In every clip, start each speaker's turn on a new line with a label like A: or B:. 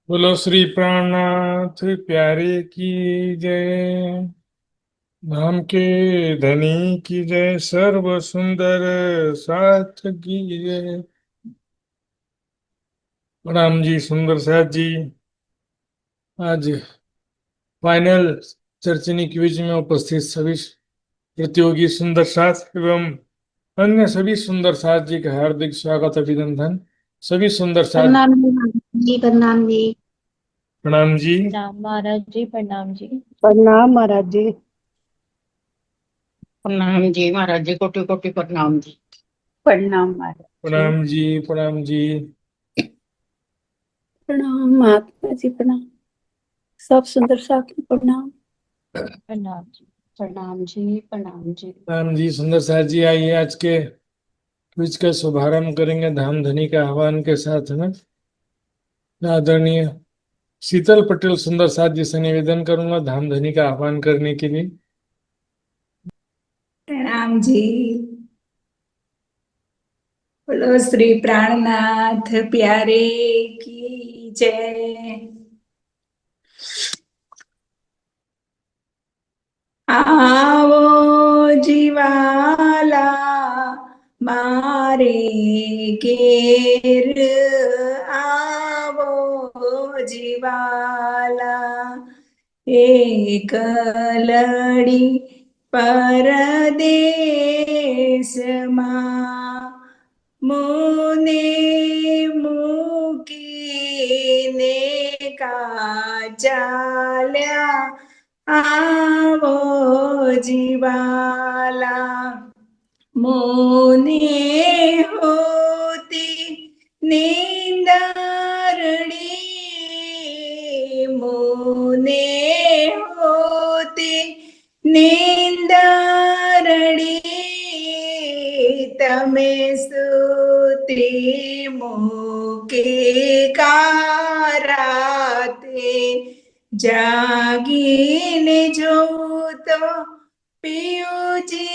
A: बोलो श्री प्राणनाथ प्यारे की जय। धाम के धनी की जय। सर्व सुंदर साथ की जय। प्रणाम जी सुंदर साथ जी। आज फाइनल चर्चनी क्विज में उपस्थित सभी प्रतियोगी सुंदर साथ एवं अन्य सभी सुंदर साथ जी का हार्दिक स्वागत अभिनंदन। सभी सुंदर साथ
B: प्रणाम जी, प्रणाम जी।
A: प्रणाम जी।
C: प्रणाम महाराज जी। प्रणाम जी।
D: प्रणाम महाराज जी।
E: प्रणाम जी महाराज जी, कोटि कोटि प्रणाम जी।
D: प्रणाम महाराज जी।
A: प्रणाम जी। प्रणाम जी।
D: प्रणाम महात्मा जी। प्रणाम सब सुंदर साथी। प्रणाम।
C: प्रणाम जी।
E: प्रणाम जी। प्रणाम जी।
A: प्रणाम जी सुंदर साथ जी। आइए आज के क्विज का शुभारंभ करेंगे धाम धनी के आह्वान के साथ में। आदरणीय शीतल पटेल सुंदर साथ जी से निवेदन करूंगा धाम धनी का आह्वान करने के लिए।
F: प्रणाम जी। बोलो श्री प्राणनाथ प्यारे की जय। आवो जीवाला मारे घेर, आवो जीवाला एक लड़ी परदेश માં मुने મૂકીને ચાલ્યા आवो जीवाला मोने होती नींदरड़ी, मोने होती नींदरड़ी, तमे सूती मूके काराते जागीने જોઉં તો પિયુજી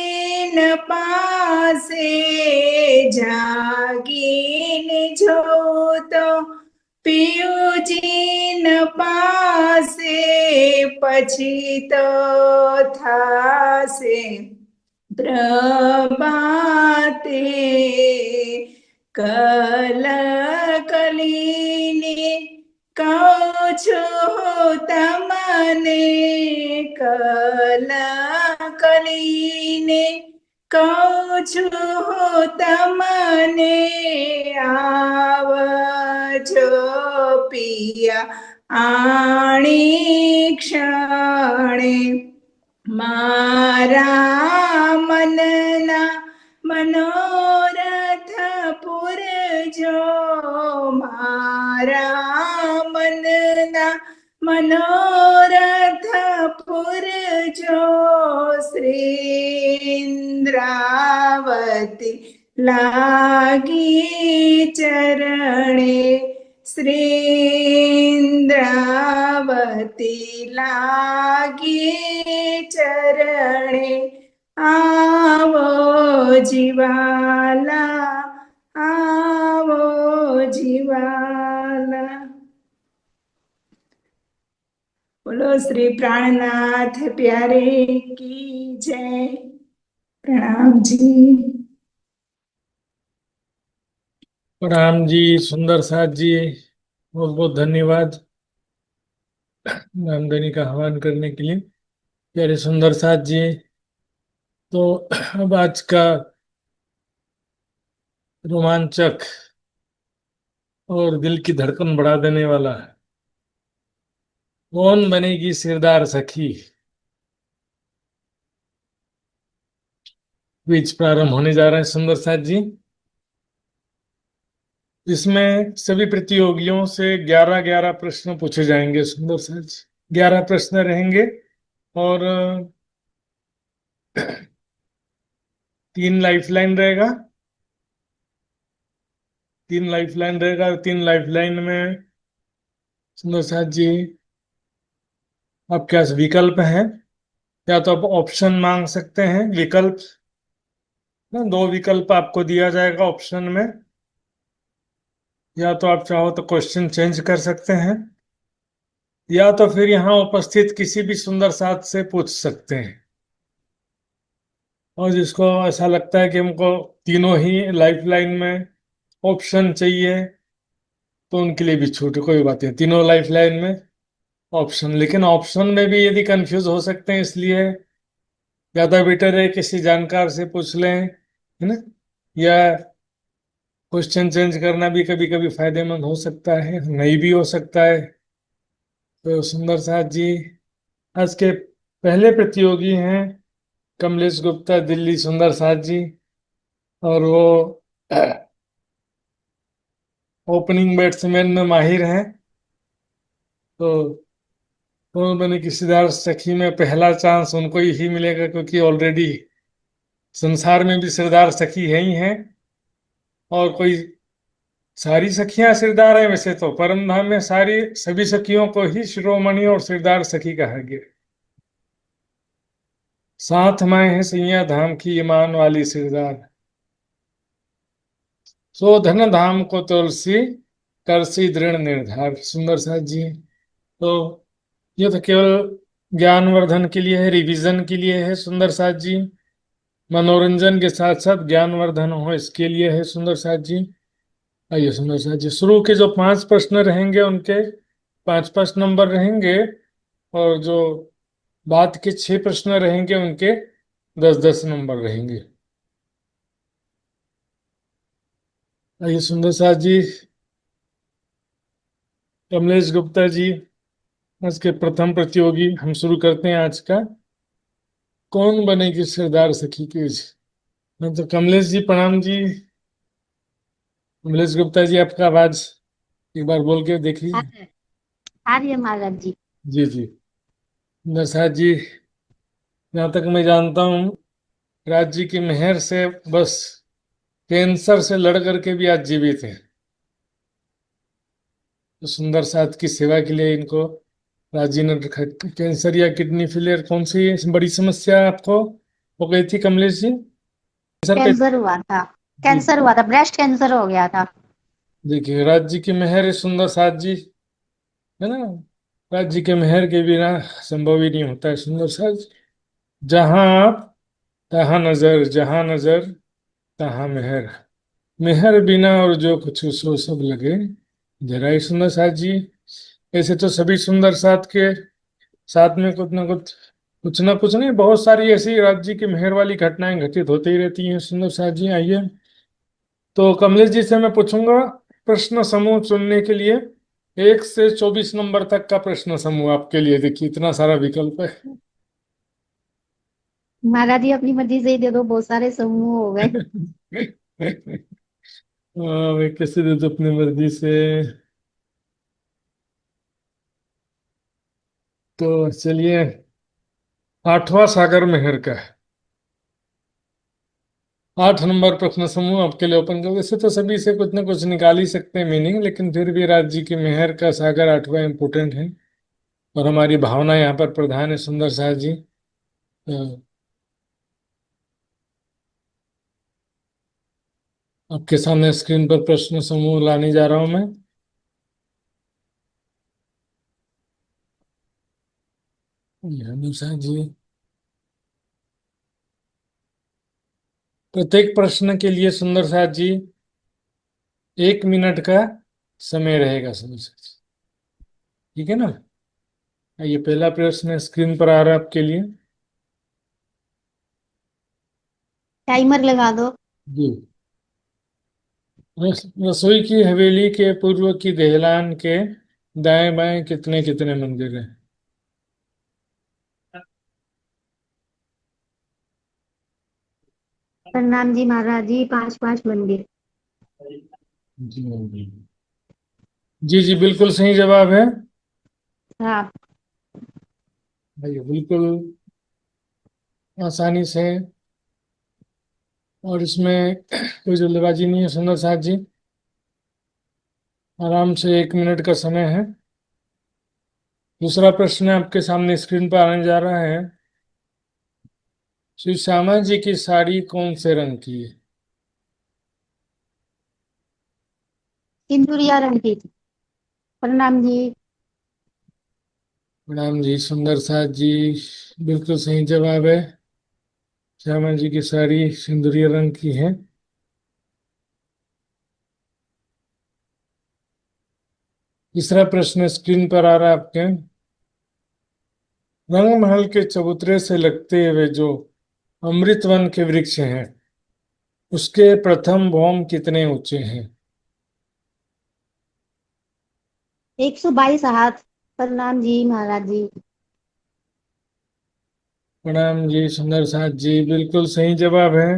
F: ન પાસે, જાગીને જોઉં તો પિયુજી ન પાસે, પછી તો થાશે પ્રભાતે કલ કલીને કહું છું તમને, કલ કલીને કહું છું તમને, આવજો પિયા આણી ક્ષણે, મારા મનના મનોરથ પૂરજો, મારા મનના મનોરથ પૂરજો, શ્રીન્દ્રાવતી લાગી ચરણે, શ્રીન્દ્રાવતી લાગી ચરણે, आवो जीवाला, आवो जीवाला। बोलो श्री प्राणनाथ प्यारे की जय। प्रणाम जी।
A: प्रणाम जी सुंदर साथ जी। बहुत बहुत धन्यवाद धाम धनी का आह्वान करने के लिए प्यारे सुंदर साथ जी। तो अब आज का रोमांचक और दिल की धड़कन बढ़ा देने वाला कौन बनेगी सिरदार सखी क्विज प्रारंभ होने जा रहे हैं सुंदर साथ जी। इसमें सभी प्रतियोगियों से 11-11 प्रश्न पूछे जाएंगे सुंदर साथ जी। 11 प्रश्न रहेंगे और 3 लाइफलाइन रहेगा। 3 लाइफलाइन रहेगा और 3 लाइफलाइन में सुंदर साथ जी आपके पास विकल्प हैं। या तो आप ऑप्शन मांग सकते हैं, विकल्प ना, 2 विकल्प आपको दिया जाएगा ऑप्शन में। या तो आप चाहो तो क्वेश्चन चेंज कर सकते हैं। या तो फिर यहाँ उपस्थित किसी भी सुंदर साथ से पूछ सकते हैं। और जिसको ऐसा लगता है कि हमको तीनों ही लाइफ लाइन में ऑप्शन चाहिए, तो उनके लिए भी छूट है, कोई बात नहीं, तीनों लाइफ लाइन में ऑप्शन। लेकिन ऑप्शन में भी यदि कंफ्यूज हो सकते हैं, इसलिए ज्यादा बेटर है किसी जानकार से पूछ लें, है ना। या क्वेश्चन चेंज करना भी कभी कभी फायदेमंद हो सकता है, नहीं भी हो सकता है। तो सुंदर साथ जी आज के पहले प्रतियोगी हैं, कमलेश गुप्ता दिल्ली सुंदर साथ जी। और वो ओपनिंग बैट्समैन में माहिर हैं। तो कौन बने कि सिद्धार्थ सखी में पहला चांस उनको ही मिलेगा, क्योंकि ऑलरेडी संसार में भी सिरदार सखी है ही हैं। और कोई सारी सखियां सिरदार हैं वैसे तो, परम धाम में सारी सभी सखियों को ही शिरोमणि और सिरदार सखी कहा गया। साथ माए हैं सैया धाम की ईमान वाली सिरदार, सो धन धाम को तुलसी करसी दृढ़ निर्धार। सुंदर साथ जी तो ये तो केवल ज्ञानवर्धन के लिए है, रिवीजन के लिए है सुंदर साथ जी। मनोरंजन के साथ साथ ज्ञानवर्धन हो इसके लिए है सुंदर साथ जी। आइए सुंदर साथ जी, शुरू के जो 5 प्रश्न रहेंगे उनके 5-5 नंबर रहेंगे, और जो बाद के 6 प्रश्न रहेंगे उनके 10-10 नंबर रहेंगे। आइए सुंदर साथ जी, कमलेश गुप्ता जी आज के प्रथम प्रतियोगी, हम शुरू करते हैं आज का कौन बनेगी सरदार सखी क्विज। तो कमलेश जी प्रणाम जी। कमलेश गुप्ता जी आपका आवाज एक बार बोल के देखिए।
B: आर्य महाराज जी।
A: जी जी। नरसाद जी, जहाँ तक मैं जानता हूँ राज्य की मेहर से बस कैंसर से लड़ करके भी आज जीवित हैं। तो सुंदर साथ की सेवा के लिए इनको राज्य ने रखा। कैंसर या किडनी फेलियर, कौन सी बड़ी समस्या आपको हो गई थी कमलेश जी? कैंसर पे।
B: कैंसर हुआ था।
A: जी
B: कैंसर हुआ था, ब्रेस्ट कैंसर हो गया था।
A: देखिए, राज्य की मेहर है सुंदर साथ जी, है ना। राज्य के मेहर के बिना संभव ही नहीं होता है सुंदर साथ जी। जहाँ आप तहाँ नजर, जहाँ नजर तहाँ मेहर, मेहर बिना और जो कुछ सो सब लगे जरा ही। सुंदर साथ जी ऐसे तो सभी सुंदर साथ के साथ में कुछ ना कुछ नहीं, बहुत सारी ऐसी राज्य की मेहर वाली घटनाएं घटित होती ही रहती हैं सुंदर साथ जी। आइए, तो कमलेश जी से मैं पूछूंगा प्रश्न समूह चुनने के लिए। 1 से 24 नंबर तक का प्रश्न समूह आपके लिए, देखिए इतना सारा विकल्प है।
B: महाराज जी अपनी मर्जी से ही दे दो, बहुत सारे समूह हो गए।
A: मैं कैसे दे दूं अपनी मर्जी से? तो चलिए, 8वां सागर मेहर का है। 8 नंबर प्रश्न समूह आपके लिए ओपन कर। वैसे तो सभी से कुछ ना कुछ निकाल ही सकते हैं मीनिंग, लेकिन फिर भी राज्य की मेहर का सागर 8वां इम्पोर्टेंट है। और हमारी भावना यहाँ पर प्रधान है सुंदर साथ जी। आपके सामने स्क्रीन पर प्रश्न समूह लाने जा रहा हूं मैं। अनुषा जी, प्रत्येक प्रश्न के लिए सुंदर साथ जी 1 मिनट का समय रहेगा सुंदर साथ जी, ठीक है ना। ये पहला प्रश्न स्क्रीन पर आ रहा है आपके लिए।
B: टाइमर लगा दो।
A: जी। रसोई की हवेली के पूर्व की दहलान के दाएं बाएं कितने कितने मंदिर हैं?
B: प्रणाम जी महाराज जी, 5-5 मंदिर।
A: जी जी जी, बिल्कुल सही जवाब है।
B: हाँ।
A: भाई बिल्कुल आसानी से, और इसमें कोई जल्दबाजी नहीं है सुंदर साथ जी। आराम से 1 मिनट का समय है। दूसरा प्रश्न आपके सामने स्क्रीन पर आने जा रहा है। श्री श्यामा जी की साड़ी कौन से रंग की है?
B: सिंदूरिया रंग की थी। प्रणाम जी।
A: प्रणाम जी सुंदर साथ जी, बिल्कुल सही जवाब है। श्यामा जी की साड़ी सिंदूरी रंग की है। तीसरा प्रश्न स्क्रीन पर आ रहा है आपके। रंग महल के चबूतरे से लगते हुए जो अमृतवन के वृक्ष हैं, उसके प्रथम भौम कितने ऊंचे हैं?
B: 122 हाथ। प्रणाम जी महाराज जी।
A: प्रणाम जी सुंदर साथ जी, बिल्कुल सही जवाब है।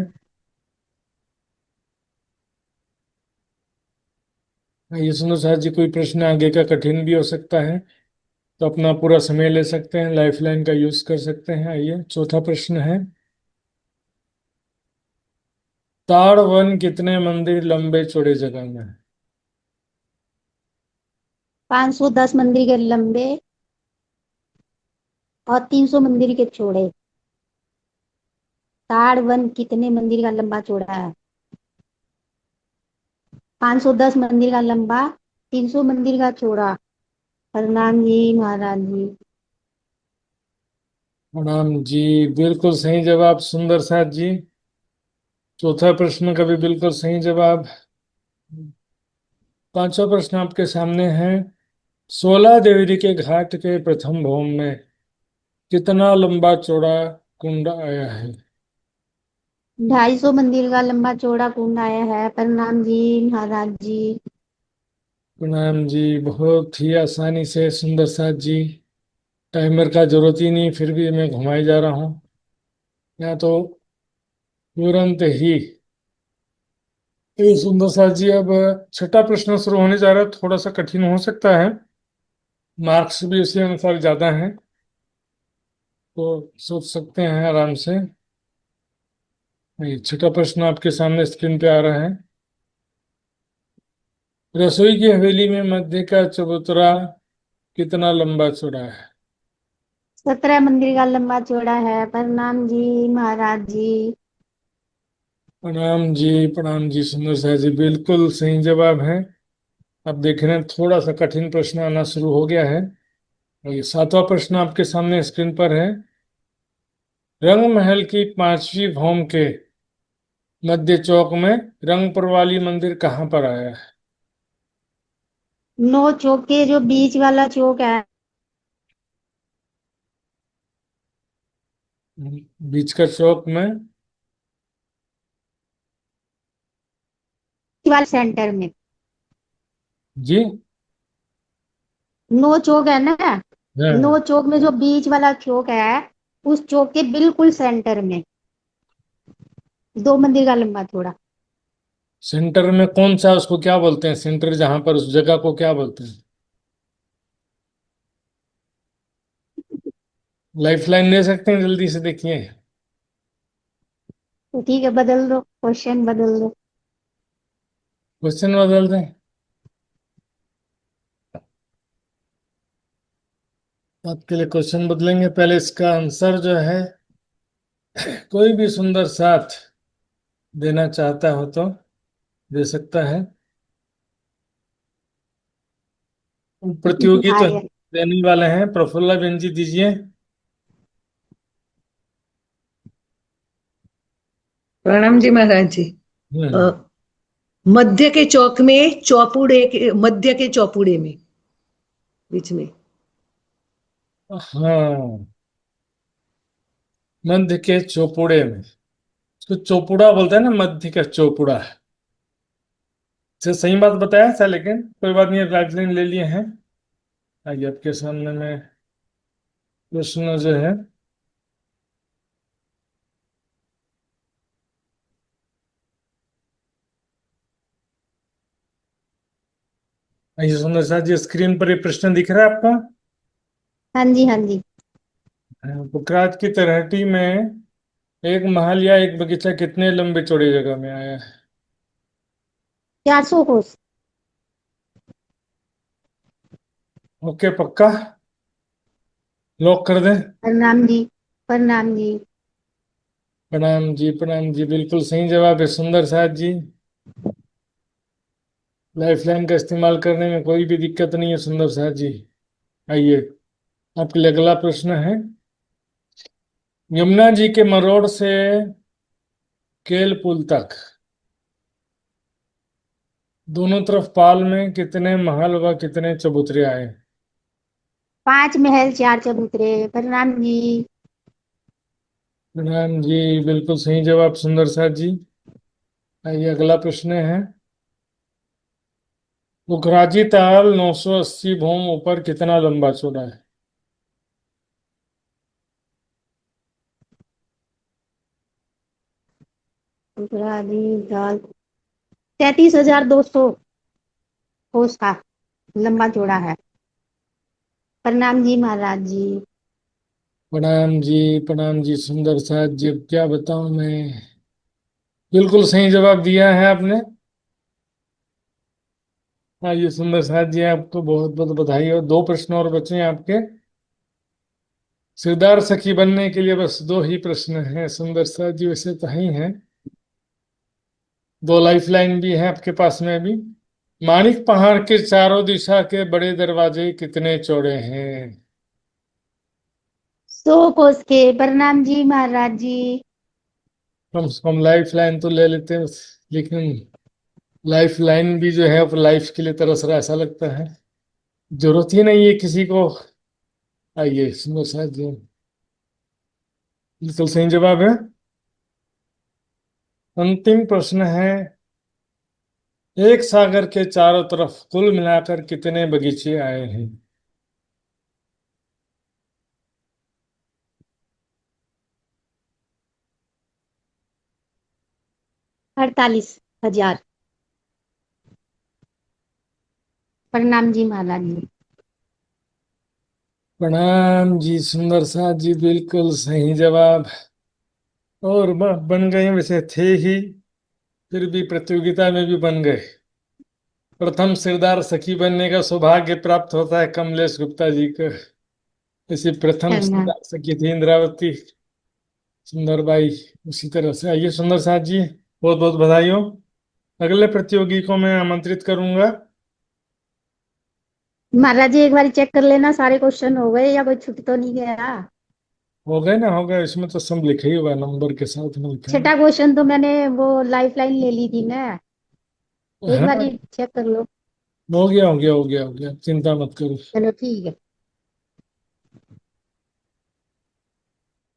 A: ये सुंदर साथ जी, कोई प्रश्न आगे का कठिन भी हो सकता है, तो अपना पूरा समय ले सकते हैं, लाइफलाइन का यूज कर सकते हैं। आइए चौथा प्रश्न है। ताड़ वन कितने मंदिर लंबे चौड़े जगह में है?
B: 510 मंदिर के लंबे और 300 मंदिर के चौड़े। ताड़ वन कितने मंदिर का लंबा चौड़ा है? 510 मंदिर का लंबा, 300 मंदिर का चौड़ा। प्रणाम जी महाराज जी।
A: प्रणाम जी, बिल्कुल सही जवाब सुंदर साथ जी। चौथा प्रश्न का भी बिल्कुल सही जवाब। पांचवा प्रश्न आपके सामने है। 16 देवरी के घाट के प्रथम भौम में कितना लंबा चौड़ा कुंड आया है?
B: 250 मंदिर का लंबा चौड़ा कुंड आया है। प्रणाम जी महाराज जी।
A: प्रणाम जी, बहुत ही आसानी से सुंदर साथ जी, टाइमर का जरूरत ही नहीं, फिर भी मैं घुमाई जा रहा हूँ। या तो तुरंत ही। सुंदर साथ जी, अब छठा प्रश्न शुरू होने जा रहा है, थोड़ा सा कठिन हो सकता है, मार्क्स भी उसी अनुसार ज्यादा हैं, तो सोच सकते हैं आराम से। ये छठा प्रश्न आपके सामने स्क्रीन पे आ रहा है। रसोई की हवेली में मध्य का चबूतरा कितना लंबा चौड़ा है?
B: 17 मंदिर का लंबा चौड़ा है। प्रणाम जी महाराज जी।
A: प्रणाम जी, प्रणाम जी सुंदर साथ जी, बिल्कुल सही जवाब है। अब देख रहे हैं थोड़ा सा कठिन प्रश्न आना शुरू हो गया है। और ये सातवां प्रश्न आपके सामने स्क्रीन पर है। रंग महल की पांचवी भौम के मध्य चौक में रंगपुर वाली मंदिर कहाँ पर आया है?
B: 9 चौक के जो बीच वाला चौक है,
A: बीच का चौक में।
B: वाले सेंटर में।
A: जी।
B: 9 चौक है ना।
A: हाँ।
B: 9 चौक में जो बीच वाला चौक है, उस चौक के बिल्कुल सेंटर में 2 मंदिर का लंबा चौड़ा।
A: सेंटर में कौन सा, उसको क्या बोलते हैं? सेंटर जहां पर, उस जगह को क्या बोलते हैं? लाइफ लाइन ले सकते हैं, जल्दी से देखिए।
B: तो ठीक है, बदल दो, क्वेश्चन बदल दो।
A: क्वेश्चन बदल दें? आपके लिए क्वेश्चन बदलेंगे, पहले इसका आंसर जो है, कोई भी सुंदर साथ देना चाहता हो तो दे सकता है। प्रतियोगी तो
B: आर्य।
A: देने वाले हैं, प्रफुल्ला बेन जी दीजिए।
G: प्रणाम जी महाराज जी। अ,
A: हम्म।
G: मध्य के चौक में चौपुड़े के मध्य के चौपुड़े में बीच में।
A: हाँ, मध्य के चौपुड़े में। उसको चौपुड़ा बोलते हैं ना, मध्य का चौपुड़ा। से सही बात बताया था, लेकिन कोई बात नहीं, गाइडलाइन ले लिए हैं। आइए आपके सामने में प्रश्न जो है। आइए सुंदर साथ जी, स्क्रीन पर ये प्रश्न दिख रहा है आपको।
B: हाँ जी हाँ जी।
A: पुकरात की तलहटी में एक महल या एक बगीचा कितने लंबे चौड़े जगह में आया है?
B: 400 कोस।
A: ओके, पक्का लॉक कर दें?
B: प्रणाम जी। प्रणाम जी।
A: प्रणाम जी, प्रणाम जी, बिल्कुल सही जवाब है सुंदर साथ जी। लाइफलाइन का इस्तेमाल करने में कोई भी दिक्कत नहीं है सुंदर साथ जी। आइए आपके लिए अगला प्रश्न है, यमुना जी के मरोड़ से केल पुल तक दोनों तरफ पाल में कितने महल व कितने चबूतरे आए?
B: 5 महल 4 चबूतरे। प्रणाम जी।
A: प्रणाम जी, बिल्कुल सही जवाब सुंदर साथ जी। आइए अगला प्रश्न है, मुखराजी ताल 980 भूम ऊपर कितना लंबा चौड़ा है?
B: उतराली दाल 33,200 कोस का लंबा चौड़ा है। प्रणाम जी महाराज जी।
A: प्रणाम जी सुंदर साथ जी। अब क्या बताऊं मैं, बिल्कुल सही जवाब दिया है आपने। आइए सुंदर साथ जी, आपको बहुत बहुत बधाई। और 2 प्रश्न और बचे हैं आपके। सिरदार सखी बनने के लिए बस 2 ही प्रश्न हैं सुंदर साथ जी, वैसे तो ही हैं। 2 लाइफ लाइन भी है आपके पास में अभी। माणिक पहाड़ के चारों दिशा के बड़े दरवाजे कितने चौड़े हैं?
B: 100 कोस के। प्रणाम जी महाराज जी।
A: कम से कम लाइफ लाइन तो ले लेते हैं, लेकिन लाइफ लाइन भी जो है वो लाइफ के लिए तरस रहा है, ऐसा लगता है। जरूरत ही नहीं है किसी को। आइए सुंदर साथ जी, बिल्कुल सही जवाब है। अंतिम प्रश्न है, एक सागर के चारों तरफ कुल मिलाकर कितने बगीचे आए हैं?
B: 48,000। प्रणाम जी महाराज जी।
A: प्रणाम जी सुंदर साथ जी, बिल्कुल सही जवाब। और बन गए वैसे थे ही, फिर भी प्रतियोगिता में भी बन गए। प्रथम सिरदार सखी बनने का सौभाग्य प्राप्त होता है कमलेश गुप्ता जी को। इसी प्रथम
B: प्रणाम।
A: सिरदार सखी थी इंद्रावती सुंदरबाई। उसी तरह से आइए सुंदर साथ जी, बहुत बहुत बधाई हो। अगले प्रतियोगी को मैं आमंत्रित करूंगा।
B: महाराज जी एक बार चेक कर लेना सारे क्वेश्चन हो गए या कोई छूट तो नहीं गया।
A: हो गए ना, हो गए, इसमें तो सब लिखे ही हुआ है, नंबर के साथ में लिखा है।
B: 6ठा क्वेश्चन तो मैंने वो लाइफ लाइन ले ली थी ना। एक बार
A: हाँ,
B: चेक कर लो।
A: हो गया हो गया हो गया हो गया, चिंता मत करो।
B: चलो ठीक है।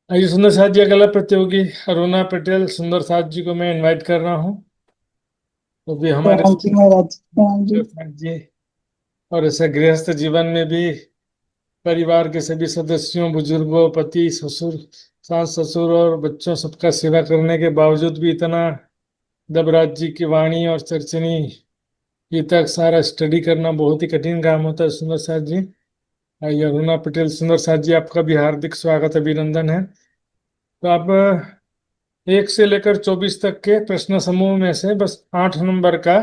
A: आइए सुंदर साथ जी, अगला प्रतियोगी अरुणा पटेल सुंदर साथ जी को मैं इनवाइट कर रहा हूँ। तो भी हमारे
F: प्रणाम जी महाराज, प्रणाम जी।
A: सुंदर साथ जी, और ऐसे गृहस्थ जीवन में भी परिवार के सभी सदस्यों, बुजुर्गों, पति, ससुर, सास ससुर और बच्चों सबका सेवा करने के बावजूद भी इतना दबराज जी की वाणी और चर्चनी गीता सारा स्टडी करना बहुत ही कठिन काम होता है सुंदर साथ जी। आइए अरुणा पटेल सुंदर साथ जी, आपका भी हार्दिक स्वागत अभिनंदन है। तो आप 1 से लेकर 24 तक के प्रश्न समूह में से बस 8 नंबर का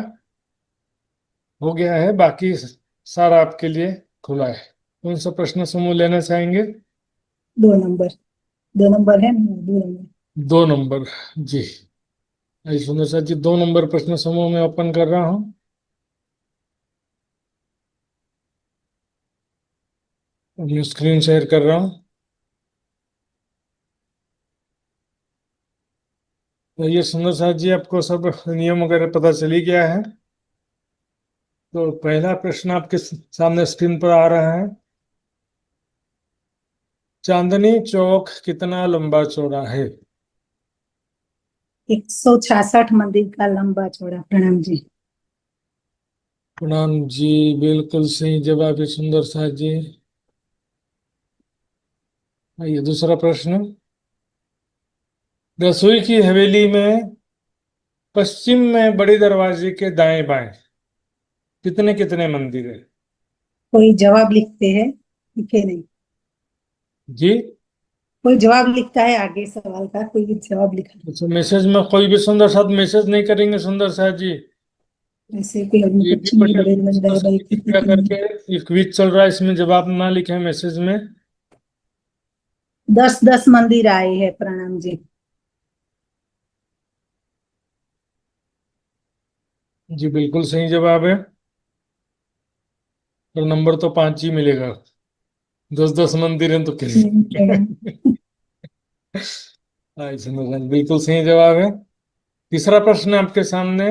A: हो गया है, बाकी सारा आपके लिए खुला है। कौन सा प्रश्न समूह लेना चाहेंगे?
F: 2 नंबर, 2 नंबर है ना, 2 नंबर।
A: 2 नंबर, जी। आइए सुंदर साथ जी, 2 नंबर प्रश्न समूह में ओपन कर रहा हूँ। अपनी स्क्रीन शेयर कर रहा हूँ। तो ये सुंदर साथ जी, आपको सब नियम वगैरह पता चली गया है। तो पहला प्रश्न आपके सामने स्क्रीन पर आ रहा है, चांदनी चौक कितना लंबा चौड़ा है?
F: 166 मंदिर का लंबा चौड़ा। प्रणाम जी।
A: प्रणाम जी, बिल्कुल सही जवाब है सुंदर साथ जी। आइए दूसरा प्रश्न, रसोई की हवेली में पश्चिम में बड़े दरवाजे के दाएं बाएं कितने कितने मंदिर है?
F: कोई जवाब लिखते हैं, लिखे नहीं।
A: जी,
F: कोई जवाब लिखता है आगे सवाल का, कोई भी जवाब लिखा है।
A: अच्छा, मैसेज में कोई भी सुंदर साथ मैसेज नहीं करेंगे सुंदर साथ जी?
F: ऐसे कोई हमने
A: ये भी
F: कुछ नहीं
A: पटेल
F: बड़े
A: सुंदर
F: बंदा
A: साथ
F: भाई
A: जी कृपया करके, ये क्विज चल रहा है, इसमें जवाब ना लिखे मैसेज में।
F: 10-10 मंदिर आए हैं। प्रणाम जी।
A: जी बिल्कुल सही जवाब है, और नंबर तो 5 ही मिलेगा। 10-10 मंदिर हैं तो हाँ, सुंदर साथ जी, बिल्कुल सही जवाब है। तीसरा प्रश्न आपके सामने।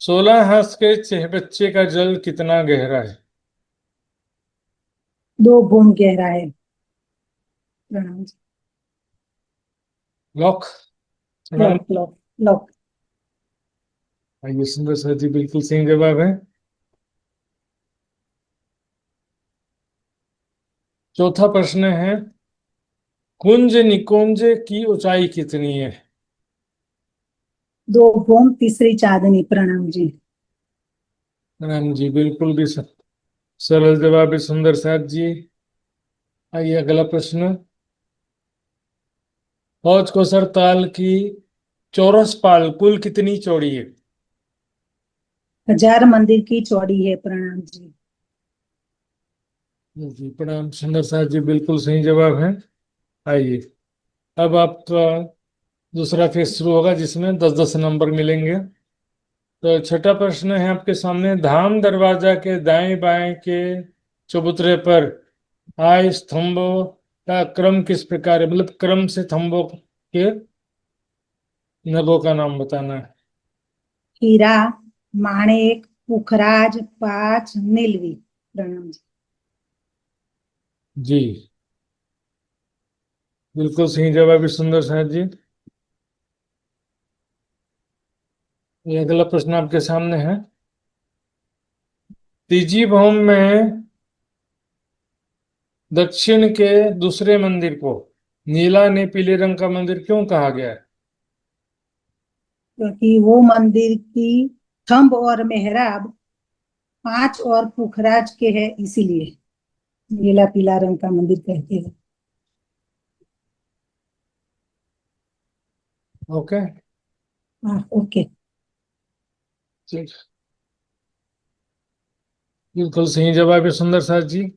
A: 16 हाथ के चहबच्चे का जल कितना गहरा है?
F: 2 भूम गहरा है। प्रणाम जी।
A: लॉक?
F: Lock lock lock.
A: आइए सुंदर साथ जी, बिल्कुल सही जवाब है। चौथा प्रश्न है, कुंज निकुंज की ऊंचाई कितनी है?
F: 2 भूम तीसरी चांदनी। प्रणाम जी।
A: राम जी, बिल्कुल भी सरल जवाब है सुंदर साथ जी। आइए अगला प्रश्न। फौज कोसर ताल की चौरस पाल कुल कितनी चौड़ी है?
F: 1000 मंदिर की चौड़ी है। प्रणाम जी।
A: जी प्रणाम सुंदर साथ जी, बिल्कुल सही जवाब है। आइए अब आपका दूसरा फेज शुरू होगा जिसमें 10-10 नंबर मिलेंगे। तो छठा प्रश्न है आपके सामने। धाम दरवाजा के दाएं बाएं के चबूतरे पर आय स्तंभों का क्रम किस प्रकार है? मतलब क्रम से स्तंभों के नगों का नाम बताना है।
F: हीरा, माणेक, पुखराज, पाँच, नीलवी। प्रणाम जी।
A: जी बिल्कुल सही जवाब है सुंदर साथ जी। ये अगला प्रश्न आपके सामने है। तीजी भौम में दक्षिण के दूसरे मंदिर को नीला ने पीले रंग का मंदिर क्यों कहा गया है?
F: क्योंकि वो मंदिर की थंब और मेहराब 5 और पुखराज के है, इसीलिए नीला पीला रंग का मंदिर कहते हैं।
A: ओके।
F: हाँ ओके।
A: ठीक, बिल्कुल सही जवाब है सुंदर साथ जी।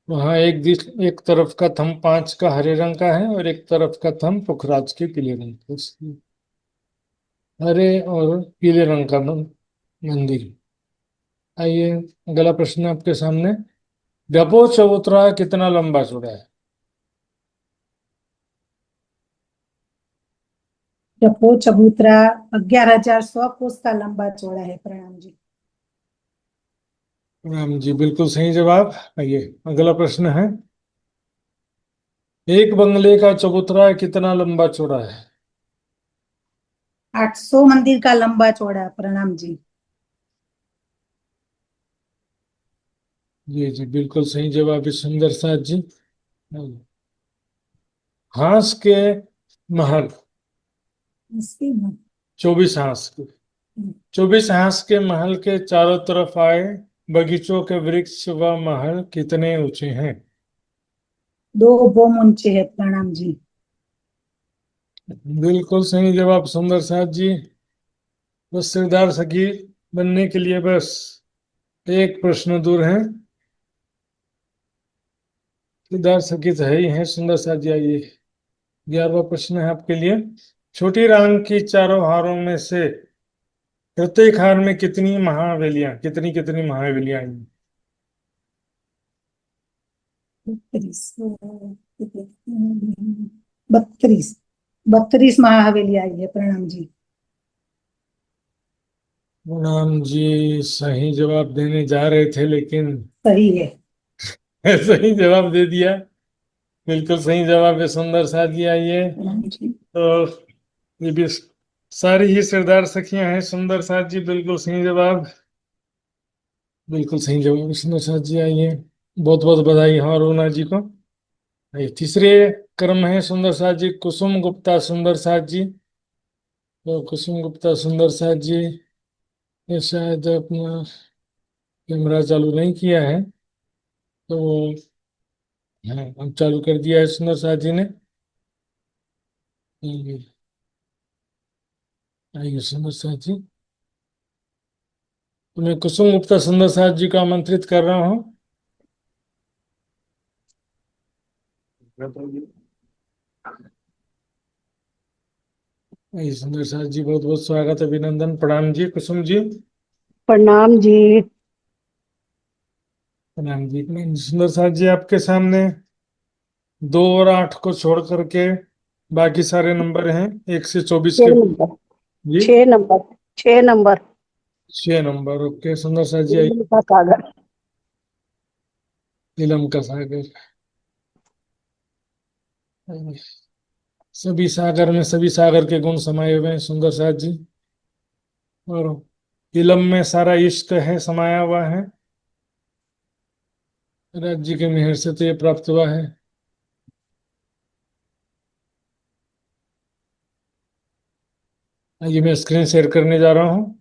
A: वहाँ एक तरफ का थंब 5 का हरे रंग का है और एक तरफ का थंब पुखराज के पीले रंग का, इसलिए हरे और पीले रंग का मंदिर। आइए अगला प्रश्न आपके सामने। डबो चबूतरा कितना लंबा चौड़ा है?
F: जपो चबूतरा 11,100 कोस का लंबा चौड़ा है। प्रणाम जी।
A: राम जी, बिल्कुल सही जवाब। आइए अगला प्रश्न है। एक बंगले का चबूतरा कितना लंबा चौड़ा है?
F: 800 मंदिर का लंबा चौड़ा। प्रणाम जी।
A: जी बिल्कुल सही जवाब है सुंदर साथ जी। हांस के महल
F: इसकी
A: 24 हांस के 24 हांस के महल के चारों तरफ आए बगीचों के वृक्ष व महल कितने ऊंचे हैं?
F: 2 भूम ऊंचे है। प्रणाम जी।
A: बिल्कुल सही जवाब सुंदर साथ जी। बस सरदार सखी बनने के लिए बस एक प्रश्न दूर है। सरदार सखी तो है ही है सुंदर साथ जी। आइए 11वां प्रश्न है आपके लिए। छोटी रान की चारों हारों में से प्रत्येक हार में कितनी कितनी महावेलियां आई?
F: 32 32 महाहवेली आई है। प्रणाम जी।
A: राम जी सही जवाब देने जा रहे थे लेकिन
F: सही है।
A: सही जवाब दे दिया। बिल्कुल सही जवाब है सुंदर साथ जी। आइए
F: प्रणाम जी।
A: तो ये भी सारी ही सरदार सखियां हैं सुंदर साथ जी, बिल्कुल सही जवाब। बिल्कुल सही जवाब है सुंदर साथ जी। आइए बहुत बहुत बधाई है और रूना जी को। आइए तीसरे क्रम है सुंदर साथ जी, कुसुम गुप्ता सुंदर साथ जी। तो कुसुम गुप्ता सुंदर साथ जी ये शायद अपना कैमरा चालू नहीं किया है, तो हाँ अब चालू कर दिया है सुंदर साथ जी ने। आइए आइए सुंदर साथ जी, तो मैं कुसुम गुप्ता सुंदर साथ जी को आमंत्रित कर रहा हूँ। आइए सुंदर साथ जी, बहुत बहुत स्वागत अभिनंदन प्रणाम जी कुसुम जी।
E: प्रणाम जी।
A: प्रणाम जी। सुंदर साथ जी, आपके सामने 2 और 8 को छोड़ करके बाकी सारे नंबर हैं 1 से 24
D: छह
A: के।
D: नंबर
A: जी,
D: 6 नंबर 6 नंबर
A: 6 नंबर। ओके सुंदर साथ जी, आइए।
D: नील का सागर।
A: नीलम का सागर। सभी सागर में सभी सागर के गुण समाये हुए हैं सुंदर साथ जी। और इलम में सारा इश्क है समाया हुआ है। राज्य के मेहर से तो ये प्राप्त हुआ है। आइए, मैं स्क्रीन शेयर करने जा रहा हूँ।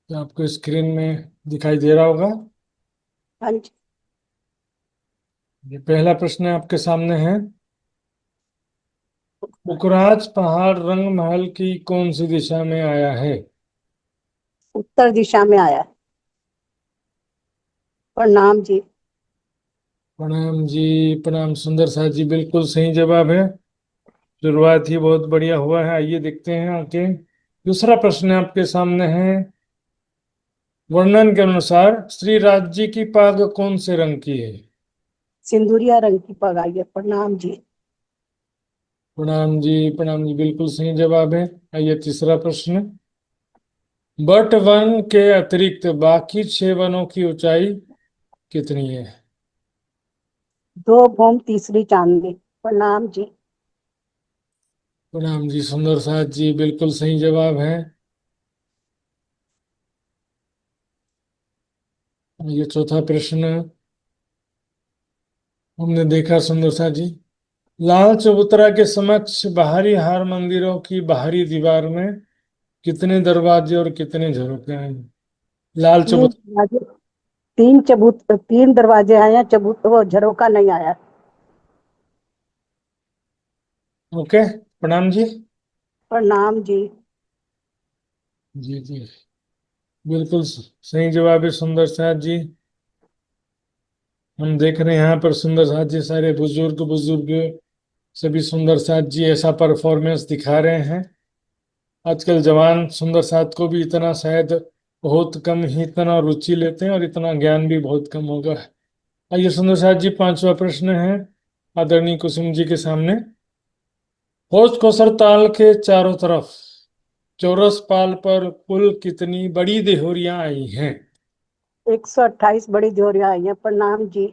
A: तो आपको स्क्रीन में दिखाई दे रहा होगा।
D: हाँ जी।
A: ये पहला प्रश्न आपके सामने है। पुखराज पहाड़ रंग महल की कौन सी दिशा में आया है?
D: उत्तर दिशा में आया है। प्रणाम जी।
A: प्रणाम जी। प्रणाम सुंदर साथ जी, बिल्कुल सही जवाब है। शुरुआत ही बहुत बढ़िया हुआ है। आइए देखते हैं आगे। दूसरा प्रश्न आपके सामने है। वर्णन के अनुसार श्री राज्य की पाग कौन से रंग की है?
D: सिंदूरिया रंग की पग आई है। प्रणाम जी।
A: प्रणाम जी। प्रणाम जी, बिल्कुल सही जवाब है। आइए तीसरा प्रश्न। बट वन के अतिरिक्त बाकी 6 वनों की ऊंचाई कितनी है?
D: 2 भौम तीसरी चांदनी। प्रणाम जी।
A: प्रणाम जी। सुंदर साथ जी, बिल्कुल सही जवाब है। ये चौथा प्रश्न हमने देखा सुंदर साथ जी। लाल चबूतरा के समक्ष बाहरी हार मंदिरों की बाहरी दीवार में कितने दरवाजे और कितने झरोखे हैं? लाल
D: तीन
A: चबूतरा।
D: दरवाजे 3 दरवाजे आए हैं। वो झरोका नहीं आया।
A: ओके। प्रणाम जी।
D: प्रणाम जी।
A: जी जी, बिल्कुल सही जवाब है सुंदर साथ जी। हम देख रहे हैं यहाँ पर सुंदर साथ जी सारे बुजुर्ग बुजुर्ग सभी सुंदर साथ जी ऐसा परफॉर्मेंस दिखा रहे हैं। आजकल जवान सुंदर साथ को भी इतना शायद बहुत कम ही इतना रुचि लेते हैं और इतना ज्ञान भी बहुत कम होगा। आइए सुंदर साथ जी, पांचवा प्रश्न है आदरणीय कुसुम जी के सामने। होश कोसर ताल के चारों तरफ चौरस पाल पर कुल कितनी बड़ी देहोरियां आई हैं?
D: 128 बड़ी जोरियां आई हैं। प्रणाम जी।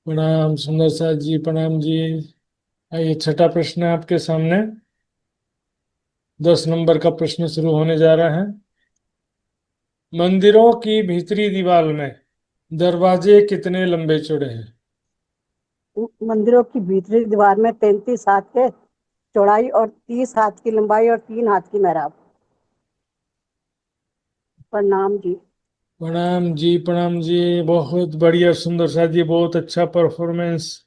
A: प्रणाम सुंदर साथ जी। प्रणाम जी। आइए छठा प्रश्न है आपके सामने। 10 नंबर का प्रश्न शुरू होने जा रहा है। मंदिरों की भीतरी दीवार में दरवाजे कितने लंबे चौड़े हैं?
D: मंदिरों की भीतरी दीवार में 33 हाथ के चौड़ाई और 30 हाथ की लंबाई और 3 हाथ की मेहराब। प्रणाम जी।
A: प्रणाम जी। प्रणाम जी, बहुत बढ़िया सुंदर साथ जी, बहुत अच्छा परफॉर्मेंस।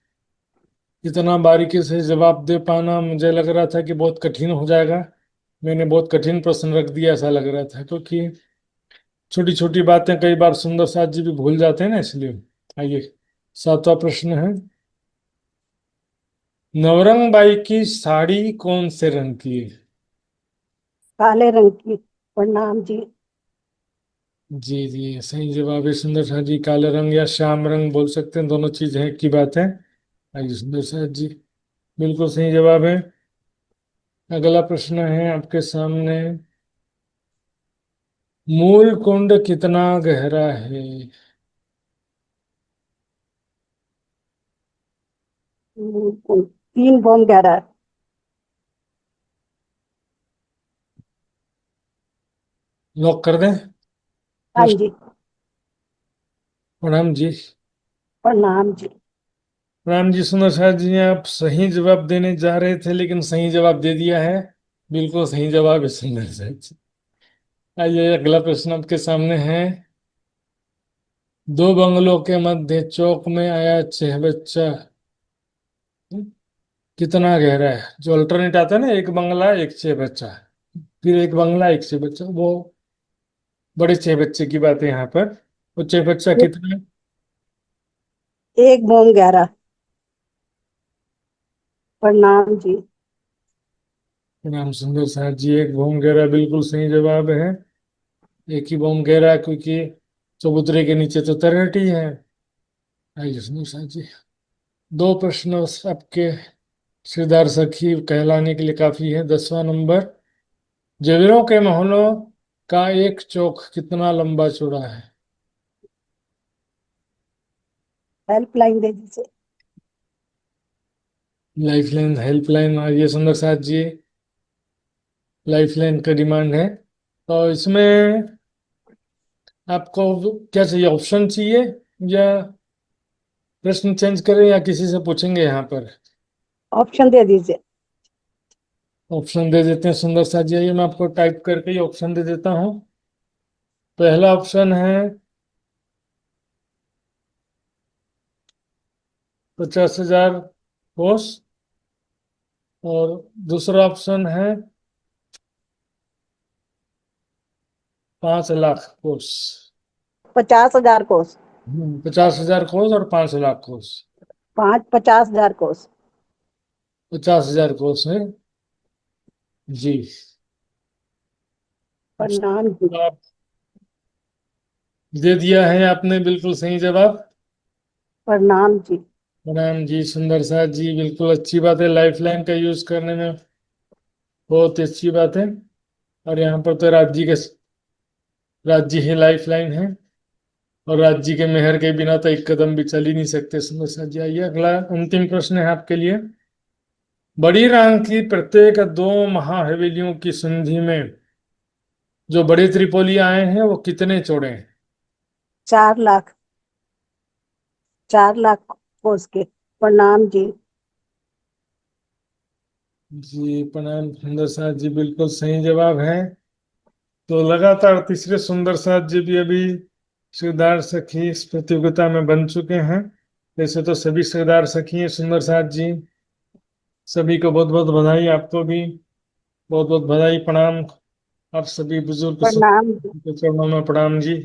A: इतना बारीकी से जवाब दे पाना मुझे लग रहा था कि बहुत कठिन हो जाएगा। मैंने बहुत कठिन प्रश्न रख दिया ऐसा लग रहा था, क्योंकि छोटी छोटी बातें कई बार सुंदर साथ जी भी भूल जाते हैं ना, इसलिए। आइए सातवां प्रश्न है। नवरंग बाई की साड़ी कौन से रंग की है?
D: काले रंग की। प्रणाम जी।
A: जी जी, सही जवाब है सुंदर साथ जी। काले रंग या श्याम रंग बोल सकते हैं, दोनों चीज है की बात है। आइए सुंदर साथ जी, बिल्कुल सही जवाब है। अगला प्रश्न है आपके सामने। मूल कुंड कितना गहरा है?
D: 3 भौम गहरा है।
A: लॉक कर दें
D: हाँ
A: प्रश्न?
D: जी।
A: प्रणाम जी।
D: प्रणाम जी।
A: प्रणाम जी। सुंदर साथ जी, आप सही जवाब देने जा रहे थे लेकिन सही जवाब दे दिया है। बिल्कुल सही जवाब है सुंदर साथ जी। आइए अगला प्रश्न आपके सामने है। दो बंगलों के मध्य चौक में आया चहबच्चा कितना गहरा है? जो अल्टरनेट आता है ना, एक बंगला एक चहबच्चा, फिर एक बंगला एक चहबच्चा, वो बड़े चहबच्चे की बात है यहाँ पर। वो चहबच्चा कितना?
D: 1 भौम गहरा। प्रणाम जी।
A: प्रणाम सुंदर साहब जी, एक भौम गहरा बिल्कुल सही जवाब है। एक ही भौम गहरा, क्योंकि चबूतरे के नीचे तो तरहट ही है। आइए सुंदर साहब जी, दो प्रश्न आपके सिरदार सखी कहलाने के लिए काफी है। 10वां नंबर, जवीरों के महलों का एक चौक कितना लंबा चौड़ा है?
D: हेल्पलाइन दे दीजिए।
A: Lifeline, helpline. आइए सुंदर साहब जी, लाइफलाइन का डिमांड है, तो इसमें आपको क्या चाहिए? ऑप्शन चाहिए या प्रश्न चेंज करें या किसी से पूछेंगे यहाँ पर?
D: ऑप्शन दे दीजिए।
A: ऑप्शन दे देते हैं सुंदर साहब जी। आइए मैं आपको टाइप करके ही ऑप्शन दे देता हूँ। पहला ऑप्शन है 50,000 कोस, और दूसरा ऑप्शन है 5 लाख कोस।
D: 50,000 कोस।
A: 50,000 कोस और 5 लाख कोस।
D: 50,000 कोस।
A: 50,000 कोस है जी।
D: प्रणाम जी।
A: आप दे दिया है आपने बिल्कुल सही जवाब।
D: प्रणाम जी।
A: प्रणाम जी सुंदर साहब जी, बिल्कुल अच्छी बात है, लाइफलाइन का यूज करने में बहुत अच्छी बात है। और यहाँ पर तो राज्य ही लाइफलाइन है, और राज्य के मेहर के बिना तो एक कदम भी चल ही नहीं सकते। सुंदर साहब जी, आइए अगला अंतिम प्रश्न है आपके लिए। बड़ी रांग की प्रत्येक 2 महाहवेलियों की संधि में जो बड़े त्रिपोली आए हैं वो कितने चौड़े हैं?
D: 4 लाख। 4 लाख कोस के। प्रणाम जी।
A: जी प्रणाम सुंदर साहब जी, बिल्कुल सही जवाब है। तो लगातार तीसरे सुंदर साहब जी भी अभी सिरदार सखी इस प्रतियोगिता में बन चुके हैं। वैसे तो सभी सिरदार सखी हैं सुंदर साहब जी। सभी को बहुत बहुत बधाई, आपको भी बहुत बहुत बधाई, प्रणाम। आप सभी बुजुर्ग
D: प्रणाम जी।
A: के चरणों में प्रणाम जी।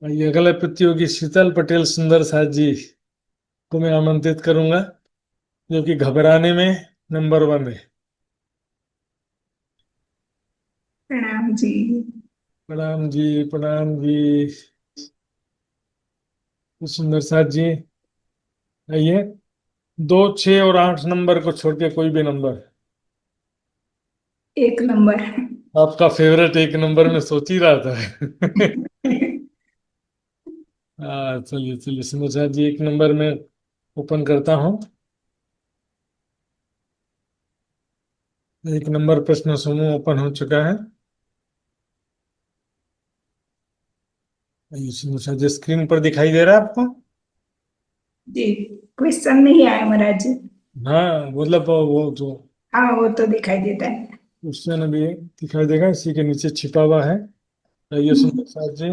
A: आइए अगले प्रतियोगी शीतल पटेल सुंदर साहब जी को मैं आमंत्रित करूंगा, जो कि घबराने में नंबर 1 है।
F: प्रणाम जी।
A: प्रणाम जी, प्रणाम जी सुंदर साहब जी। आइए, 2, 6 और 8 नंबर को छोड़ के कोई भी नंबर।
F: 1 नंबर।
A: आपका फेवरेट 1 नंबर में सोच ही रहा था। चलिए चलिए सुंदर साहब जी, 1 नंबर में ओपन करता हूँ। 1 नंबर प्रश्न समूह ओपन हो चुका है। आइए सुंदर साहब जी, स्क्रीन पर दिखाई दे रहा है आपको?
F: जी, क्वेश्चन नहीं आया महाराज जी।
A: हाँ, मतलब वो जो
F: हाँ, वो तो दिखाई देता है।
A: क्वेश्चन अभी दिखाई देगा, इसी के नीचे छिपा हुआ है। आइए सुंदर साहब जी,